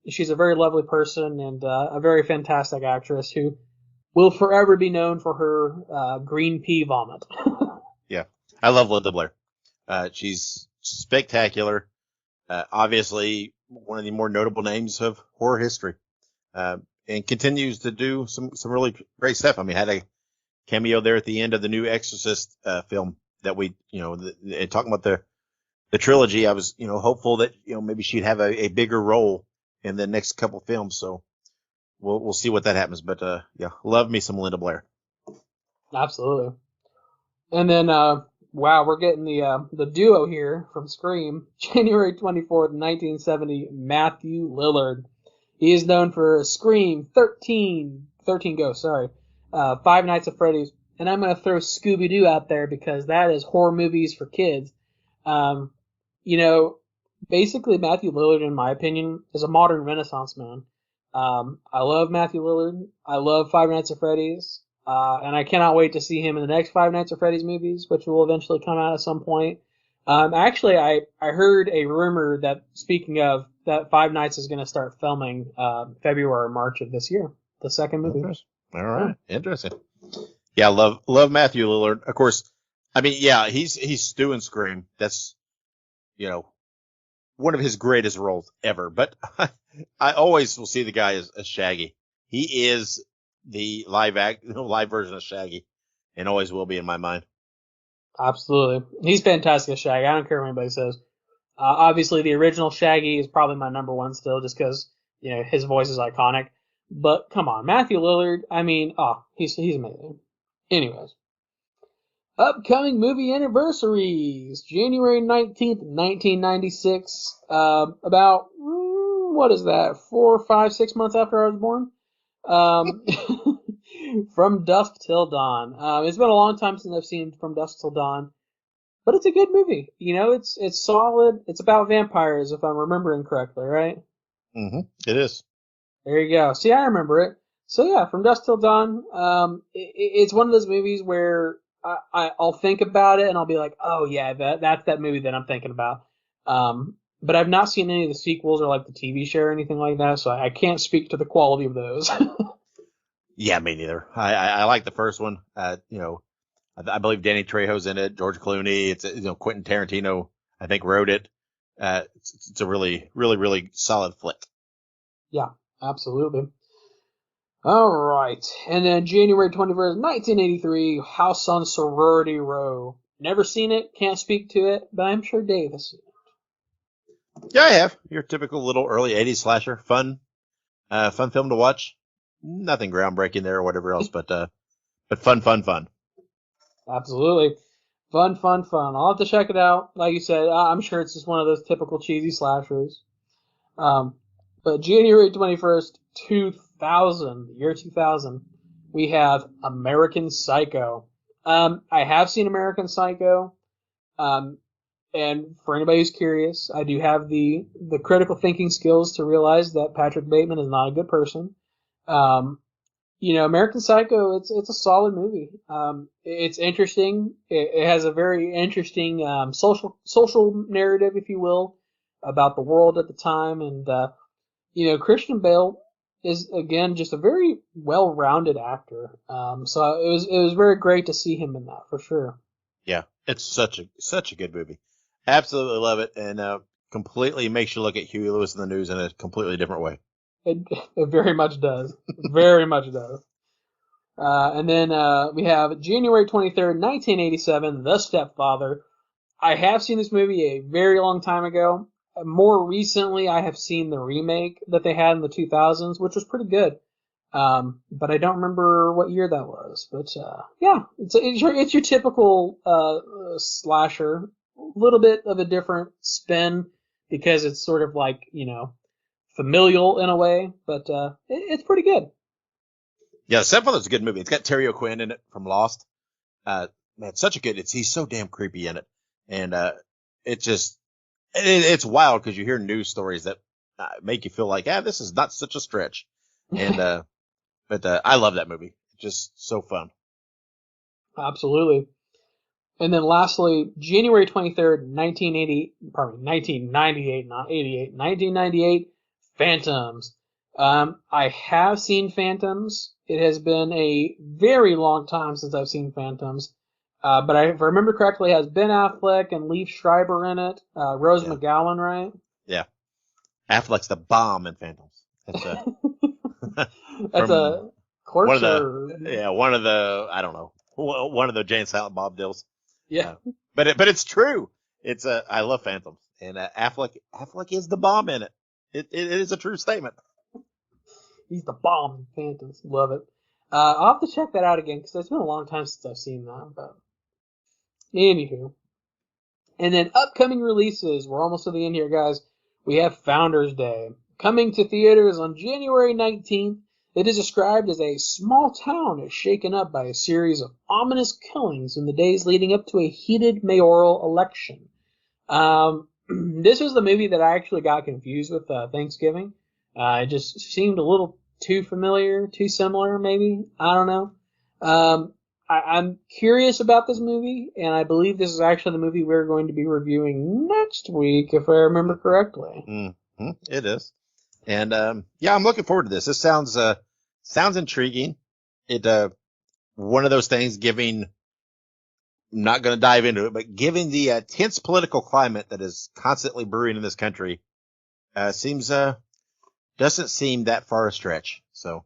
She's a very lovely person and a very fantastic actress who will forever be known for her green pea vomit. Yeah, I love Linda Blair. She's spectacular. Obviously, one of the more notable names of horror history, and continues to do some really great stuff. I mean, had a cameo there at the end of the new Exorcist film that we, talking about the trilogy. I was, hopeful that maybe she'd have a bigger role in the next couple films. So we'll see what that happens. But yeah, love me some Linda Blair. Absolutely. And then, wow, we're getting the duo here from Scream. January 24th, 1970, Matthew Lillard. He is known for Scream, 13 Ghosts, sorry, Five Nights at Freddy's, and I'm going to throw Scooby-Doo out there because that is horror movies for kids. Um, you know, Basically Matthew Lillard, in my opinion, is a modern Renaissance man. I love Matthew Lillard. I love Five Nights at Freddy's. And I cannot wait to see him in the next Five Nights at Freddy's movies, which will eventually come out at some point. Actually, I heard a rumor that, speaking of, that Five Nights is going to start filming February or March of this year, the second movie. Interesting. All right, interesting. Yeah, love Matthew Lillard. Of course, I mean, yeah, he's Stu in Scream. That's one of his greatest roles ever. But I always will see the guy as Shaggy. He is the live version of Shaggy, and always will be in my mind. Absolutely. He's fantastic as Shaggy. I don't care what anybody says. Obviously, the original Shaggy is probably my number one still, just because his voice is iconic. But come on, Matthew Lillard. I mean, he's amazing. Anyways, upcoming movie anniversaries: January 19th, 1996. About what is that? 4, 5, 6 months after I was born. Um, From Dusk Till Dawn. It's been a long time since I've seen From Dusk Till Dawn. But it's a good movie. It's solid. It's about vampires, if I'm remembering correctly, right? It is. There you go. See, I remember it. So yeah, From Dusk Till Dawn. It's one of those movies where I'll think about it and I'll be like, oh yeah, that's that movie that I'm thinking about. But I've not seen any of the sequels or like the TV show or anything like that, so I can't speak to the quality of those. Yeah, me neither. I like the first one. I believe Danny Trejo's in it, George Clooney. It's Quentin Tarantino, I think, wrote it. It's a really, really, really solid flick. Yeah, absolutely. All right. And then January 21st, 1983, House on Sorority Row. Never seen it, can't speak to it, but I'm sure Dave has seen it. Yeah, I have. Your typical little early 80s slasher. Fun film to watch. Nothing groundbreaking there or whatever else, but fun. Absolutely. Fun. I'll have to check it out. Like you said, I'm sure it's just one of those typical cheesy slashers. But January 21st, 2000, the year 2000, we have American Psycho. I have seen American Psycho. And for anybody who's curious, I do have the critical thinking skills to realize that Patrick Bateman is not a good person. American Psycho, it's a solid movie. It's interesting. It has a very interesting social narrative, if you will, about the world at the time. And Christian Bale is again just a very well-rounded actor. So it was very great to see him in that for sure. Yeah, it's such a good movie. Absolutely love it, and completely makes you look at Huey Lewis in the News in a completely different way. It very much does. Very much does. And then we have January 23rd, 1987, The Stepfather. I have seen this movie a very long time ago. More recently, I have seen the remake that they had in the 2000s, which was pretty good. But I don't remember what year that was. But yeah, it's your typical slasher. A little bit of a different spin because it's sort of like, familial in a way, but it's pretty good. Yeah, Stepfather's a good movie. It's got Terry O'Quinn in it from Lost. Man, such a good. He's so damn creepy in it, and it's wild because you hear news stories that make you feel like, this is not such a stretch, and but I love that movie. Just so fun. Absolutely. And then lastly, January 23rd, 1998, not 88, 1998, Phantoms. I have seen Phantoms. It has been a very long time since I've seen Phantoms. But if I remember correctly, it has Ben Affleck and Liev Schreiber in it. Rose McGowan, right? Yeah. Affleck's the bomb in Phantoms. That's a Clerks one of the I don't know, one of the Jane Silent Bob deals. Yeah. But it's true. It's I love Phantoms, and Affleck is the bomb in it. It is a true statement. He's the bomb in Phantoms. Love it. I'll have to check that out again because it's been a long time since I've seen that. But anywho, and then upcoming releases. We're almost to the end here, guys. We have Founders Day coming to theaters on January 19th. It is described as a small town is shaken up by a series of ominous killings in the days leading up to a heated mayoral election. This was the movie that I actually got confused with Thanksgiving. It just seemed a little too familiar, too similar, maybe. I don't know. I'm curious about this movie, and I believe this is actually the movie we're going to be reviewing next week, if I remember correctly. Mm-hmm. It is. And I'm looking forward to this. This sounds intriguing. It one of those things I'm not going to dive into it, but given the tense political climate that is constantly brewing in this country, doesn't seem that far a stretch. So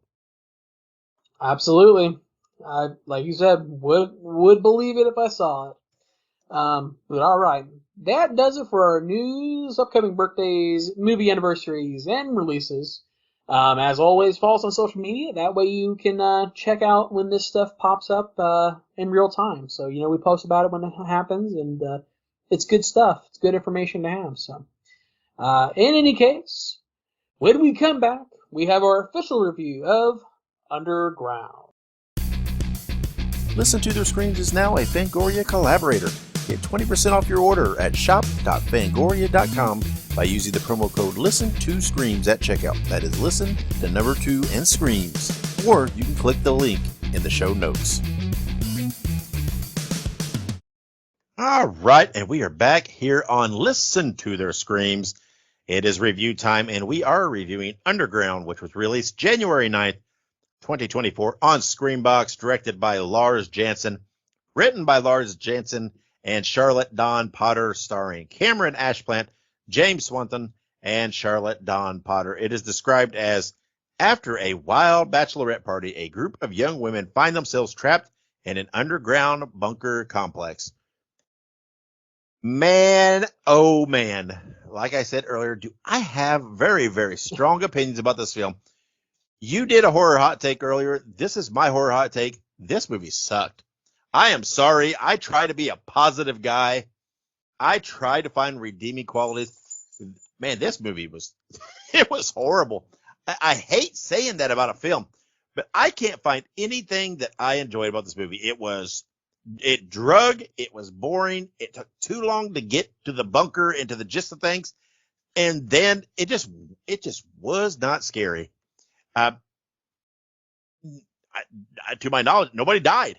Absolutely. I, like you said, would believe it if I saw it. But all right, that does it for our news, upcoming birthdays, movie anniversaries, and releases. As always, follow us on social media. That way you can check out when this stuff pops up in real time. So we post about it when it happens, and it's good stuff. It's good information to have. So, in any case, when we come back, we have our official review of Underground. Listen to Their Screams is now a Fangoria collaborator. Get 20% off your order at shop.fangoria.com by using the promo code LISTEN2SCREAMS at checkout. That is listen, the number 2, and screams. Or you can click the link in the show notes. All right, and we are back here on Listen to Their Screams. It is review time, and we are reviewing Underground, which was released January 9th, 2024 on Screambox, directed by Lars Jansen, written by Lars Jansen and Charlotte Dawn Potter, starring Cameron Ashplant, James Swanton, and Charlotte Dawn Potter. It is described as, after a wild bachelorette party, a group of young women find themselves trapped in an underground bunker complex. Man, oh man. Like I said earlier, do I have very, very strong opinions about this film. You did a horror hot take earlier. This is my horror hot take. This movie sucked. I am sorry. I try to be a positive guy. I try to find redeeming qualities. Man, this movie was, it was horrible. I hate saying that about a film, but I can't find anything that I enjoyed about this movie. It drug. It was boring. It took too long to get to the bunker and to the gist of things. And then it just was not scary. To my knowledge, nobody died,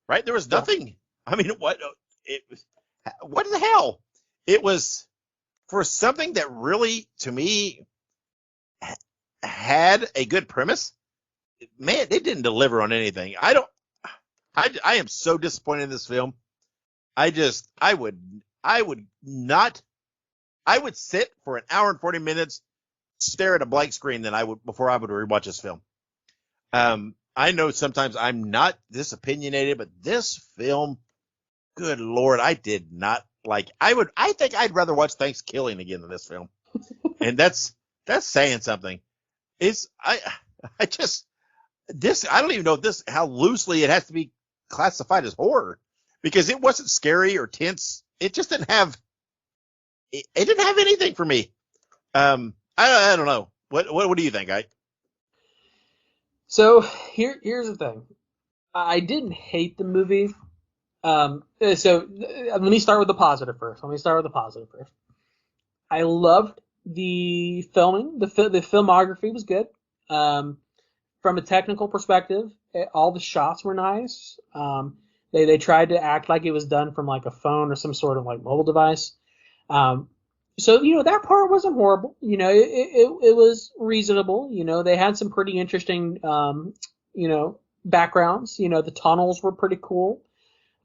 right? There was nothing. I mean, what the hell? It was, for something that really, to me, had a good premise. Man, they didn't deliver on anything. I am so disappointed in this film. I would sit for an hour and 40 minutes, stare at a blank screen before I would rewatch this film. I know sometimes I'm not this opinionated, but this film, good Lord, I did not like. I think I'd rather watch Thanksgiving again than this film. And that's saying something. I don't even know how loosely it has to be classified as horror, because it wasn't scary or tense. It just didn't have anything for me. I don't know. What do you think, Ike? So here's the thing. I didn't hate the movie. So let me start with the positive first. I loved the filming. The filmography was good. From a technical perspective, all the shots were nice. They tried to act like it was done from like a phone or some sort of like mobile device. So, that part wasn't horrible. It was reasonable. They had some pretty interesting, backgrounds. The tunnels were pretty cool.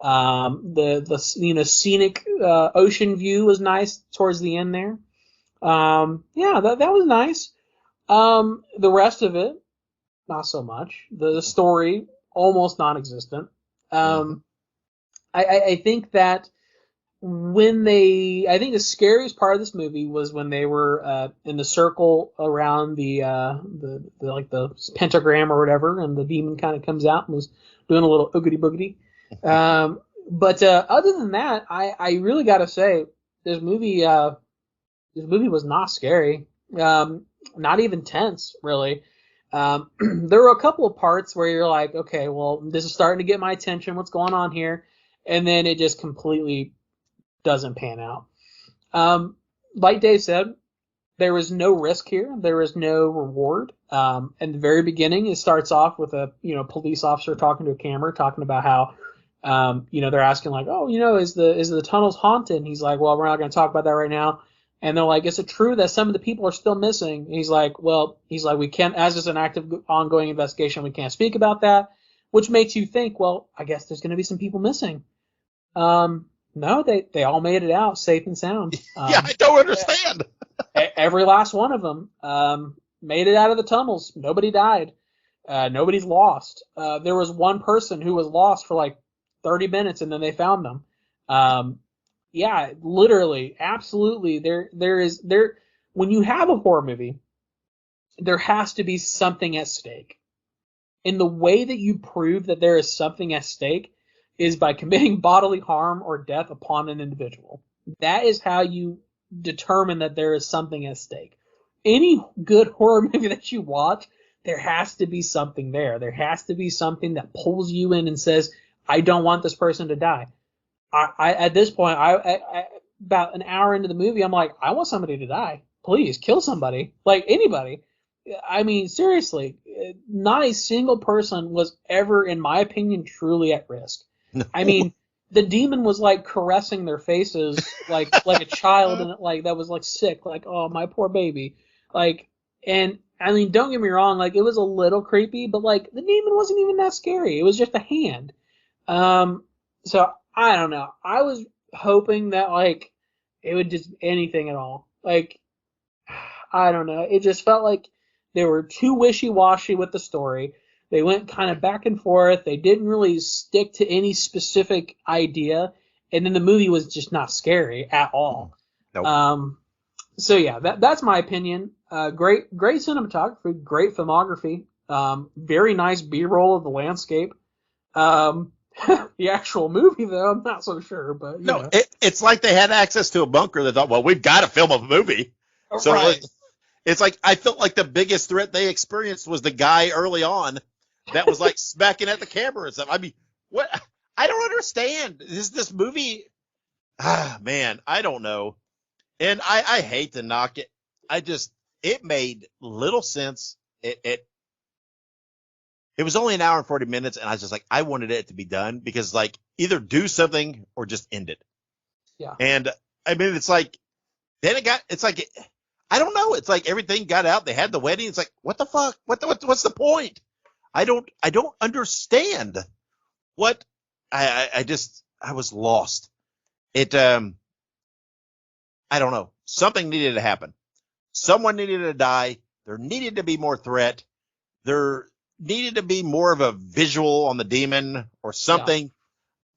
The scenic ocean view was nice towards the end there. That was nice. The rest of it, not so much. The story, almost non-existent. I think that I think the scariest part of this movie was when they were in the circle around the pentagram or whatever, and the demon kind of comes out and was doing a little oogity boogity. But other than that, I really got to say this movie was not scary, not even tense really. There were a couple of parts where you're like, okay, well, this is starting to get my attention. What's going on here? And then it just completely doesn't pan out. Like Dave said, there was no risk here. There was no reward. In the very beginning, it starts off with a police officer talking to a camera, talking about how they're asking like, oh, is the tunnels haunted? And he's like, well, we're not going to talk about that right now. And they're like, is it true that some of the people are still missing? And he's like, we can't, as it's an active ongoing investigation, we can't speak about that, which makes you think, well, I guess there's going to be some people missing. No, they all made it out safe and sound. Yeah, I don't understand. Every last one of them made it out of the tunnels. Nobody died. Nobody's lost. There was one person who was lost for like 30 minutes and then they found them. Yeah, literally, absolutely. When you have a horror movie, there has to be something at stake. And the way that you prove that there is something at stake is by committing bodily harm or death upon an individual. That is how you determine that there is something at stake. Any good horror movie that you watch, there has to be something there. There has to be something that pulls you in and says, I don't want this person to die. I at this point, about an hour into the movie, I'm like, I want somebody to die. Please kill somebody, like anybody. I mean, seriously, not a single person was ever, in my opinion, truly at risk. No. I mean, the demon was like caressing their faces like a child and like that was like sick, like, oh, my poor baby. Like, and I mean, don't get me wrong, like it was a little creepy, but like the demon wasn't even that scary. It was just a hand. So I don't know. I was hoping that like it would just anything at all. Like, I don't know. It just felt like they were too wishy-washy with the story. They went kind of back and forth. They didn't really stick to any specific idea, and then the movie was just not scary at all. Nope. So yeah, that's my opinion. Great cinematography, great filmography. Very nice B-roll of the landscape. The actual movie, though, I'm not so sure. But no, it's like they had access to a bunker. They thought, well, we've got to film a movie. So right. it's like I felt like the biggest threat they experienced was the guy early on that was like smacking at the camera and stuff. I mean, what? I don't understand. Is this movie? Man, I don't know. And I hate to knock it. It made little sense. It was only an hour and 40 minutes, and I was just like, I wanted it to be done because like either do something or just end it. Yeah. And I mean, it's like then it's like. I don't know. It's like everything got out. They had the wedding. It's like, what the fuck? What's the point? I don't understand what I was lost. I don't know. Something needed to happen. Someone needed to die. There needed to be more threat. There needed to be more of a visual on the demon or something. Yeah.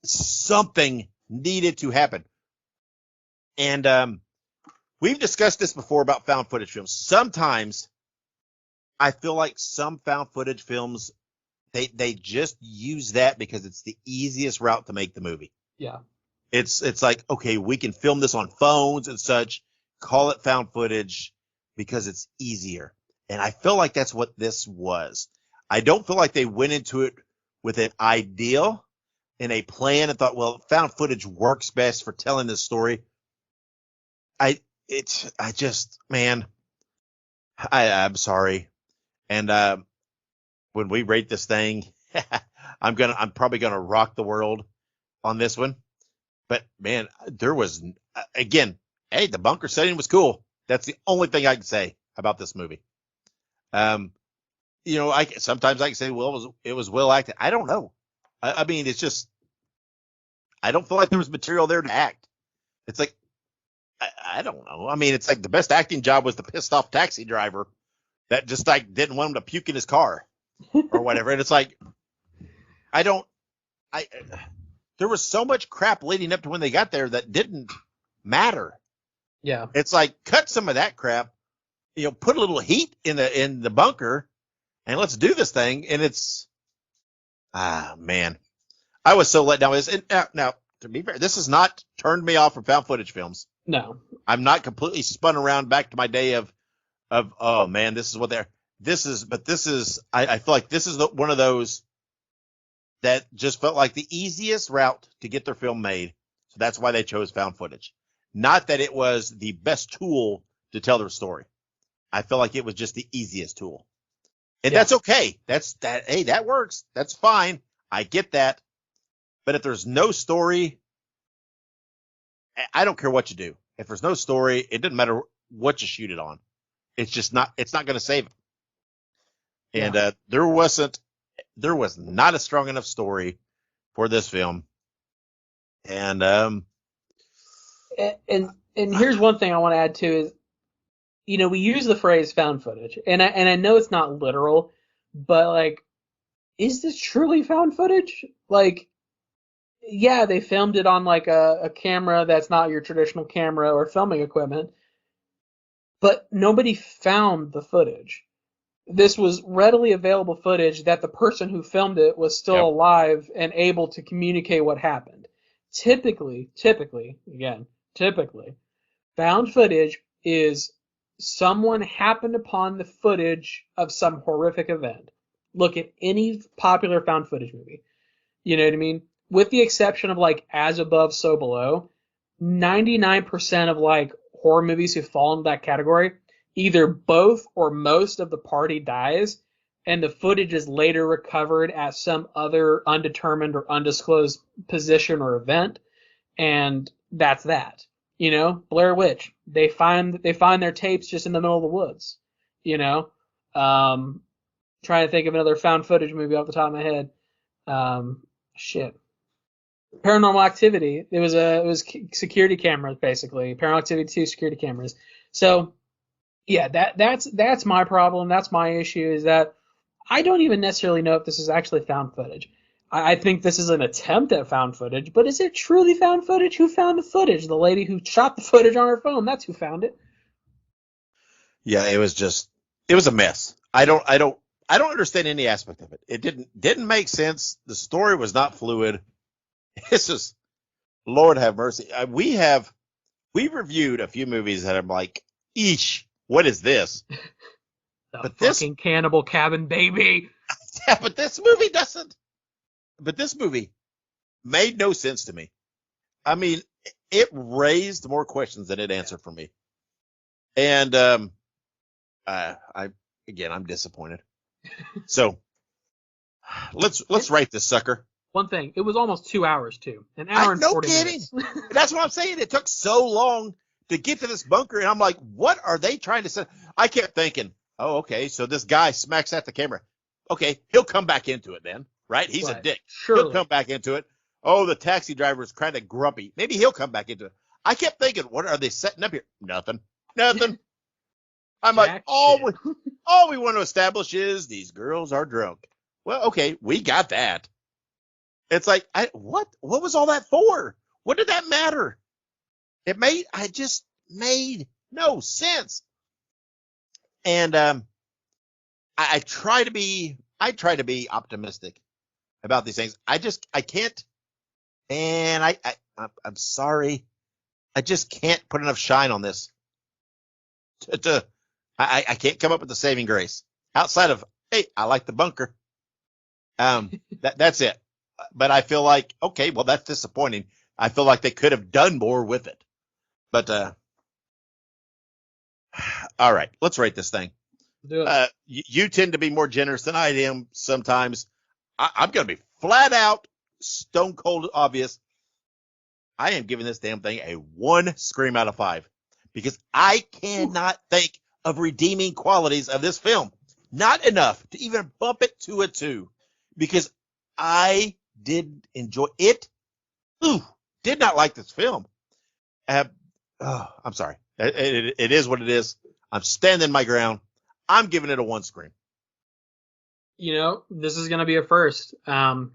Something needed to happen. And, we've discussed this before about found footage films. Sometimes I feel like some found footage films, they just use that because it's the easiest route to make the movie. Yeah. It's like, okay, we can film this on phones and such, call it found footage because it's easier. And I feel like that's what this was. I don't feel like they went into it with an ideal and a plan and thought, well, found footage works best for telling this story. I'm sorry. And when we rate this thing, I'm probably gonna rock the world on this one. But man, there was again, hey, the bunker setting was cool. That's the only thing I can say about this movie. Sometimes I can say, well, it was well acted. I don't know. I mean, it's just I don't feel like there was material there to act. It's like I don't know. I mean, it's like the best acting job was the pissed off taxi driver that just like didn't want him to puke in his car or whatever. And it's like, there was so much crap leading up to when they got there that didn't matter. Yeah. It's like, cut some of that crap, put a little heat in the bunker and let's do this thing. And it's, man, I was so let down. Now, to be fair, this has not turned me off from found footage films. No, I'm not completely spun around back to my day of oh man, this is what I feel like this is one of those that just felt like the easiest route to get their film made. So that's why they chose found footage. Not that it was the best tool to tell their story. I feel like it was just the easiest tool. And that's okay. Hey, that works. That's fine. I get that. But if there's no story, I don't care what you do. If there's no story, it doesn't matter what you shoot it on. It's not going to save it. And there was not a strong enough story for this film. And here's one thing I want to add too is, we use the phrase found footage, and I know it's not literal, But like, is this truly found footage? Like, yeah, they filmed it on like a camera that's not your traditional camera or filming equipment, but nobody found the footage. This was readily available footage that the person who filmed it was still Yep. alive and able to communicate what happened. Typically, again, typically, found footage is someone happened upon the footage of some horrific event. Look at any popular found footage movie. You know what I mean? With the exception of like As Above, So Below, 99% of like horror movies who fall into that category, either both or most of the party dies, and the footage is later recovered at some other undetermined or undisclosed position or event, and that's that. You know, Blair Witch, they find their tapes just in the middle of the woods. You know, trying to think of another found footage movie off the top of my head. Um, shit. Paranormal Activity. It was security cameras basically. Paranormal Activity 2 security cameras. So yeah, that's my problem. That's my issue is that I don't even necessarily know if this is actually found footage. I think this is an attempt at found footage, but is it truly found footage? Who found the footage? The lady who shot the footage on her phone. That's who found it. Yeah, it was a mess. I don't understand any aspect of it. It didn't make sense. The story was not fluid. It's just, Lord have mercy. We reviewed a few movies that I'm like, eesh, what is this? The But fucking Cannibal Cabin baby. yeah, but this movie doesn't. But this movie made no sense to me. I mean, it raised more questions than it answered for me. And I again, I'm disappointed. So let's rate this sucker. One thing, it was almost 2 hours too. An I hour and no 40 kidding. minutes. That's what I'm saying. It took so long to get to this bunker, and I'm like, what are they trying to say? I kept thinking, oh, okay, so this guy smacks at the camera. Okay, he'll come back into it then, right? He's a Right. dick. He'll Surely. come back into it. Oh, the taxi driver is kind of grumpy. Maybe he'll come back into it. I kept thinking, what are they setting up here? Nothing. Nothing. I'm like, Jack shit. all we want to establish is these girls are drunk. Well, okay, we got that. It's like, what was all that for? What did that matter? I just made no sense. And I try to be optimistic about these things. I can't, and I'm sorry, I just can't put enough shine on this. I can't come up with the saving grace outside of, hey, I like the bunker. That's it. But I feel like, okay, well, that's disappointing. I feel like they could have done more with it. But all right, let's rate this thing. Do it. You tend to be more generous than I am sometimes. I'm going to be flat out, stone cold obvious. I am giving this damn thing a 1 scream out of 5 because I cannot think of redeeming qualities of this film. Not enough to even bump it to a 2 because I did enjoy it. Did not like this film. I'm sorry. It is what it is. I'm standing my ground. I'm giving it a 1 scream. You know, this is going to be a first. I'm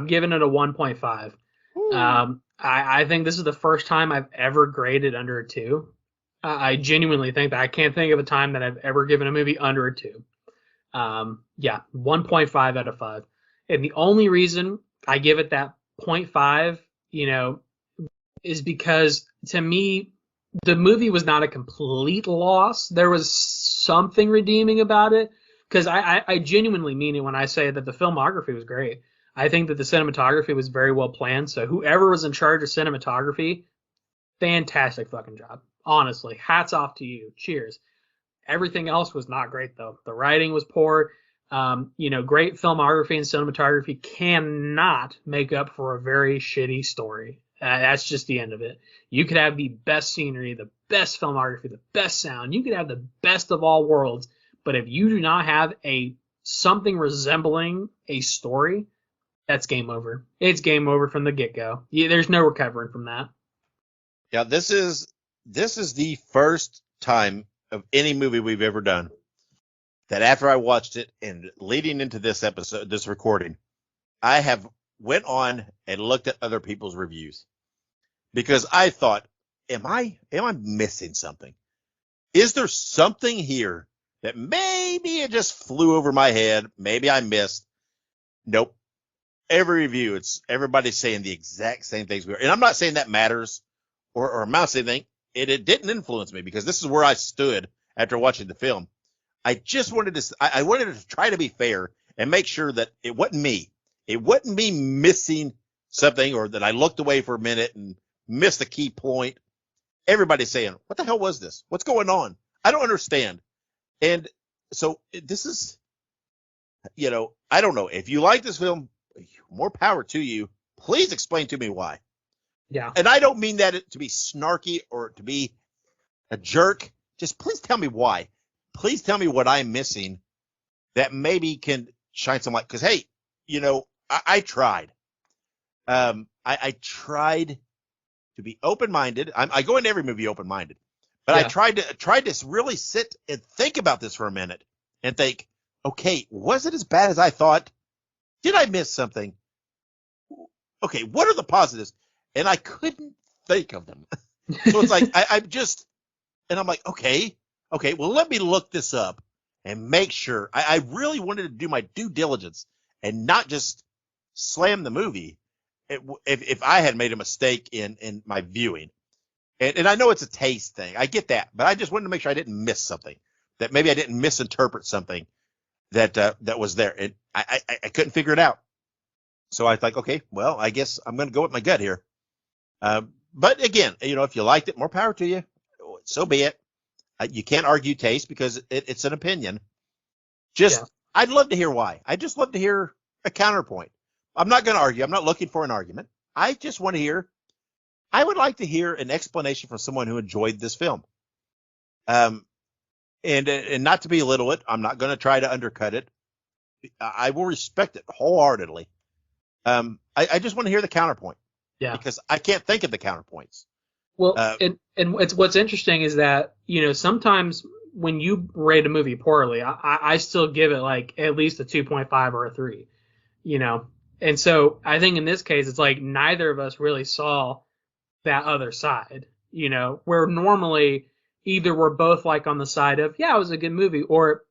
giving it a 1.5. I think this is the first time I've ever graded under a 2. I genuinely think that. I can't think of a time that I've ever given a movie under a 2. Yeah, 1.5 out of 5. And the only reason I give it that 0.5, you know, is because to me, the movie was not a complete loss. There was something redeeming about it because I genuinely mean it when I say that the filmography was great. I think that the cinematography was very well planned. So whoever was in charge of cinematography, fantastic fucking job. Honestly, hats off to you. Cheers. Everything else was not great though. The writing was poor. You know, great filmography and cinematography cannot make up for a very shitty story. That's just the end of it. You could have the best scenery, the best filmography, the best sound. You could have the best of all worlds, but if you do not have something resembling a story, that's game over. It's game over from the get-go. There's no recovering from that. Yeah, this is the first time of any movie we've ever done that after I watched it and leading into this episode, this recording, I have went on and looked at other people's reviews because I thought, am I missing something? Is there something here that maybe it just flew over my head? Maybe I missed. Nope. Every review, it's everybody's saying the exact same things. And I'm not saying that matters or amounts to anything. It didn't influence me because this is where I stood after watching the film. I just wanted to, I wanted to try to be fair and make sure that it wasn't me. It wasn't me missing something or that I looked away for a minute and missed a key point. Everybody's saying, what the hell was this? What's going on? I don't understand. And so this is, I don't know. If you like this film, more power to you. Please explain to me why. Yeah. And I don't mean that to be snarky or to be a jerk. Just please tell me why. Please tell me what I'm missing that maybe can shine some light. Because, hey, I tried. I tried to be open-minded. I go into every movie open-minded. But yeah. I tried to really sit and think about this for a minute and think, okay, was it as bad as I thought? Did I miss something? Okay, what are the positives? And I couldn't think of them. So it's like I'm like, okay, well, let me look this up and make sure. I really wanted to do my due diligence and not just slam the movie if I had made a mistake in my viewing. And I know it's a taste thing. I get that. But I just wanted to make sure I didn't miss something, that maybe I didn't misinterpret something that was there. And I couldn't figure it out. So I thought, okay, well, I guess I'm going to go with my gut here. But again, if you liked it, more power to you. So be it. You can't argue taste because it's an opinion. I'd love to hear why. I just love to hear a counterpoint. I'm not going to argue. I'm not looking for an argument. I just want to hear. I would like to hear an explanation from someone who enjoyed this film. And not to belittle it, I'm not going to try to undercut it. I will respect it wholeheartedly. I just want to hear the counterpoint. Yeah. Because I can't think of the counterpoints. Well, and what's interesting is that, sometimes when you rate a movie poorly, I still give it like at least a 2.5 or a 3, And so I think in this case, it's like neither of us really saw that other side, where normally either we're both like on the side of, yeah, it was a good movie, or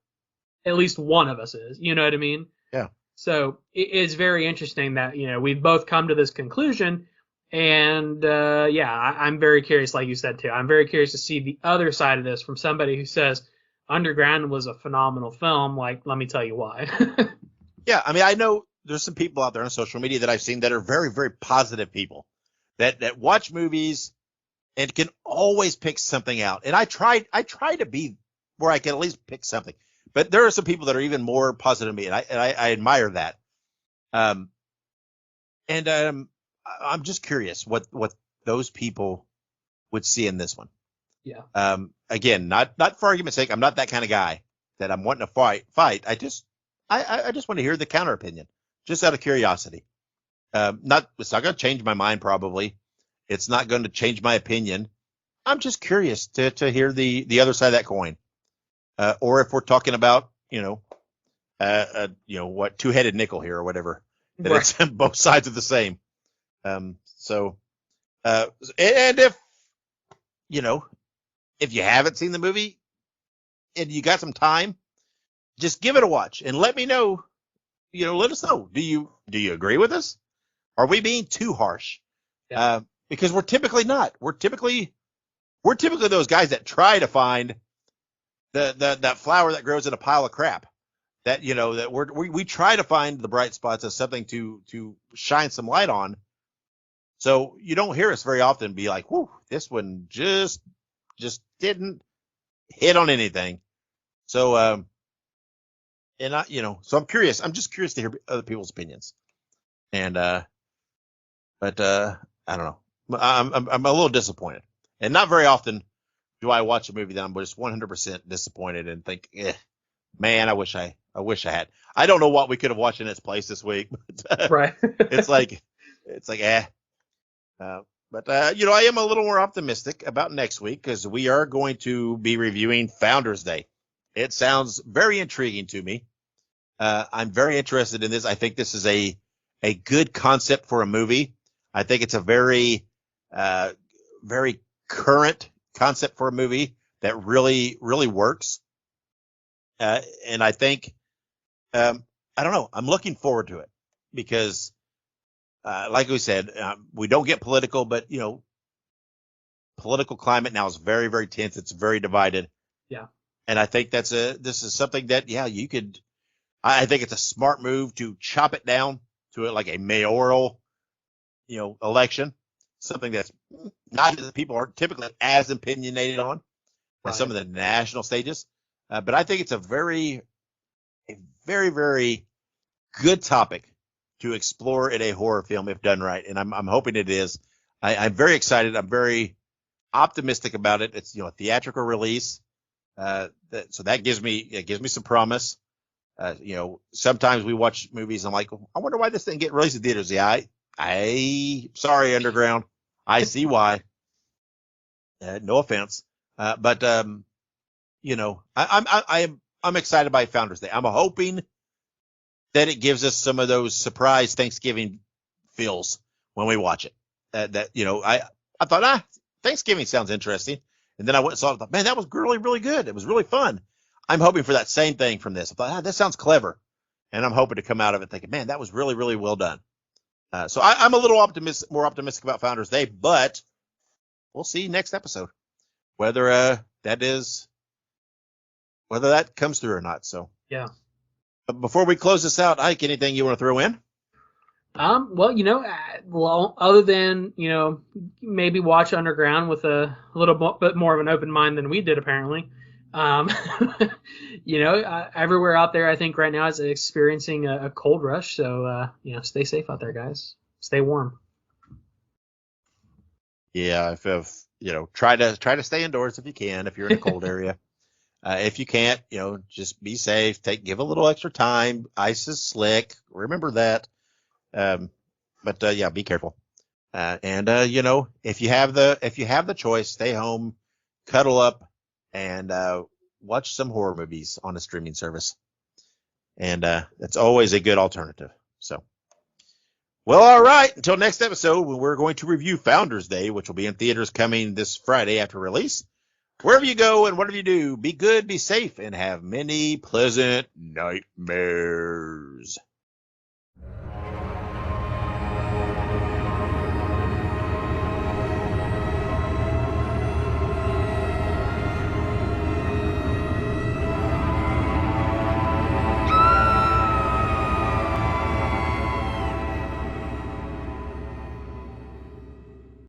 at least one of us is, you know what I mean? Yeah. So it's very interesting that, we've both come to this conclusion. And, I'm very curious, like you said, too. I'm very curious to see the other side of this from somebody who says Underground was a phenomenal film. Like, let me tell you why. Yeah. I mean, I know there's some people out there on social media that I've seen that are very, very positive people that watch movies and can always pick something out. And I try to be where I can at least pick something. But there are some people that are even more positive than me, and I admire that. I'm just curious what those people would see in this one. Yeah. Again, not for argument's sake. I'm not that kind of guy that I'm wanting to fight. I just want to hear the counter opinion, just out of curiosity. It's not going to change my mind. Probably, it's not going to change my opinion. I'm just curious to hear the other side of that coin, or if we're talking about what two-headed nickel here or whatever. That right. It's both sides are the same. And if if you haven't seen the movie and you got some time, just give it a watch and let me know. Let us know. Do you agree with us? Are we being too harsh? Yeah. Because we're typically not. We're typically those guys that try to find that flower that grows in a pile of crap. That that we try to find the bright spots as something to shine some light on. So you don't hear us very often be like, "Whoo, this one just didn't hit on anything." So so I'm curious. I'm just curious to hear other people's opinions. And but I don't know. I'm a little disappointed. And not very often do I watch a movie that I'm just 100% disappointed and think, man, I wish I had. I don't know what we could have watched in its place this week. But, right. it's like But I am a little more optimistic about next week because we are going to be reviewing Founders Day. It sounds very intriguing to me. I'm very interested in this. I think this is a good concept for a movie. I think it's a very very current concept for a movie that really works. And I think I don't know. I'm looking forward to it because, like we said, we don't get political, but political climate now is very tense. It's very divided. Yeah. And I think this is something that, you could, I think it's a smart move to chop it down to like a mayoral, election, something that's not that people aren't typically as opinionated on as some of the national stages. But I think it's a very good topic to explore in a horror film if done right. And I'm hoping it is. I'm very excited. I'm very optimistic about it. It's, a theatrical release. So that gives me some promise. Sometimes we watch movies and I'm like, I wonder why this thing get released in theaters. Yeah, sorry, Underground. I see why. No offense. But I'm excited by Founders Day. I'm hoping that it gives us some of those surprise Thanksgiving feels when we watch it. I thought, Thanksgiving sounds interesting. And then I went and saw it. I thought, man, that was really good. It was really fun. I'm hoping for that same thing from this. I thought, that sounds clever. And I'm hoping to come out of it thinking, man, that was really well done. So I'm a little more optimistic about Founders Day, but we'll see next episode whether that comes through or not. So yeah. But before we close this out, Ike, anything you want to throw in? Well, other than maybe watch Underground with a little bit more of an open mind than we did apparently. Everywhere out there, I think right now is experiencing a cold rush. So, stay safe out there, guys. Stay warm. Yeah, if try to stay indoors if you can. If you're in a cold area, if you can't, just be safe. Give a little extra time. Ice is slick. Remember that. But be careful. If you have the choice, stay home, cuddle up, and watch some horror movies on a streaming service. And that's always a good alternative. So, well, all right. Until next episode, when we're going to review Founders Day, which will be in theaters coming this Friday after release. Wherever you go and whatever you do, be good, be safe, and have many pleasant nightmares.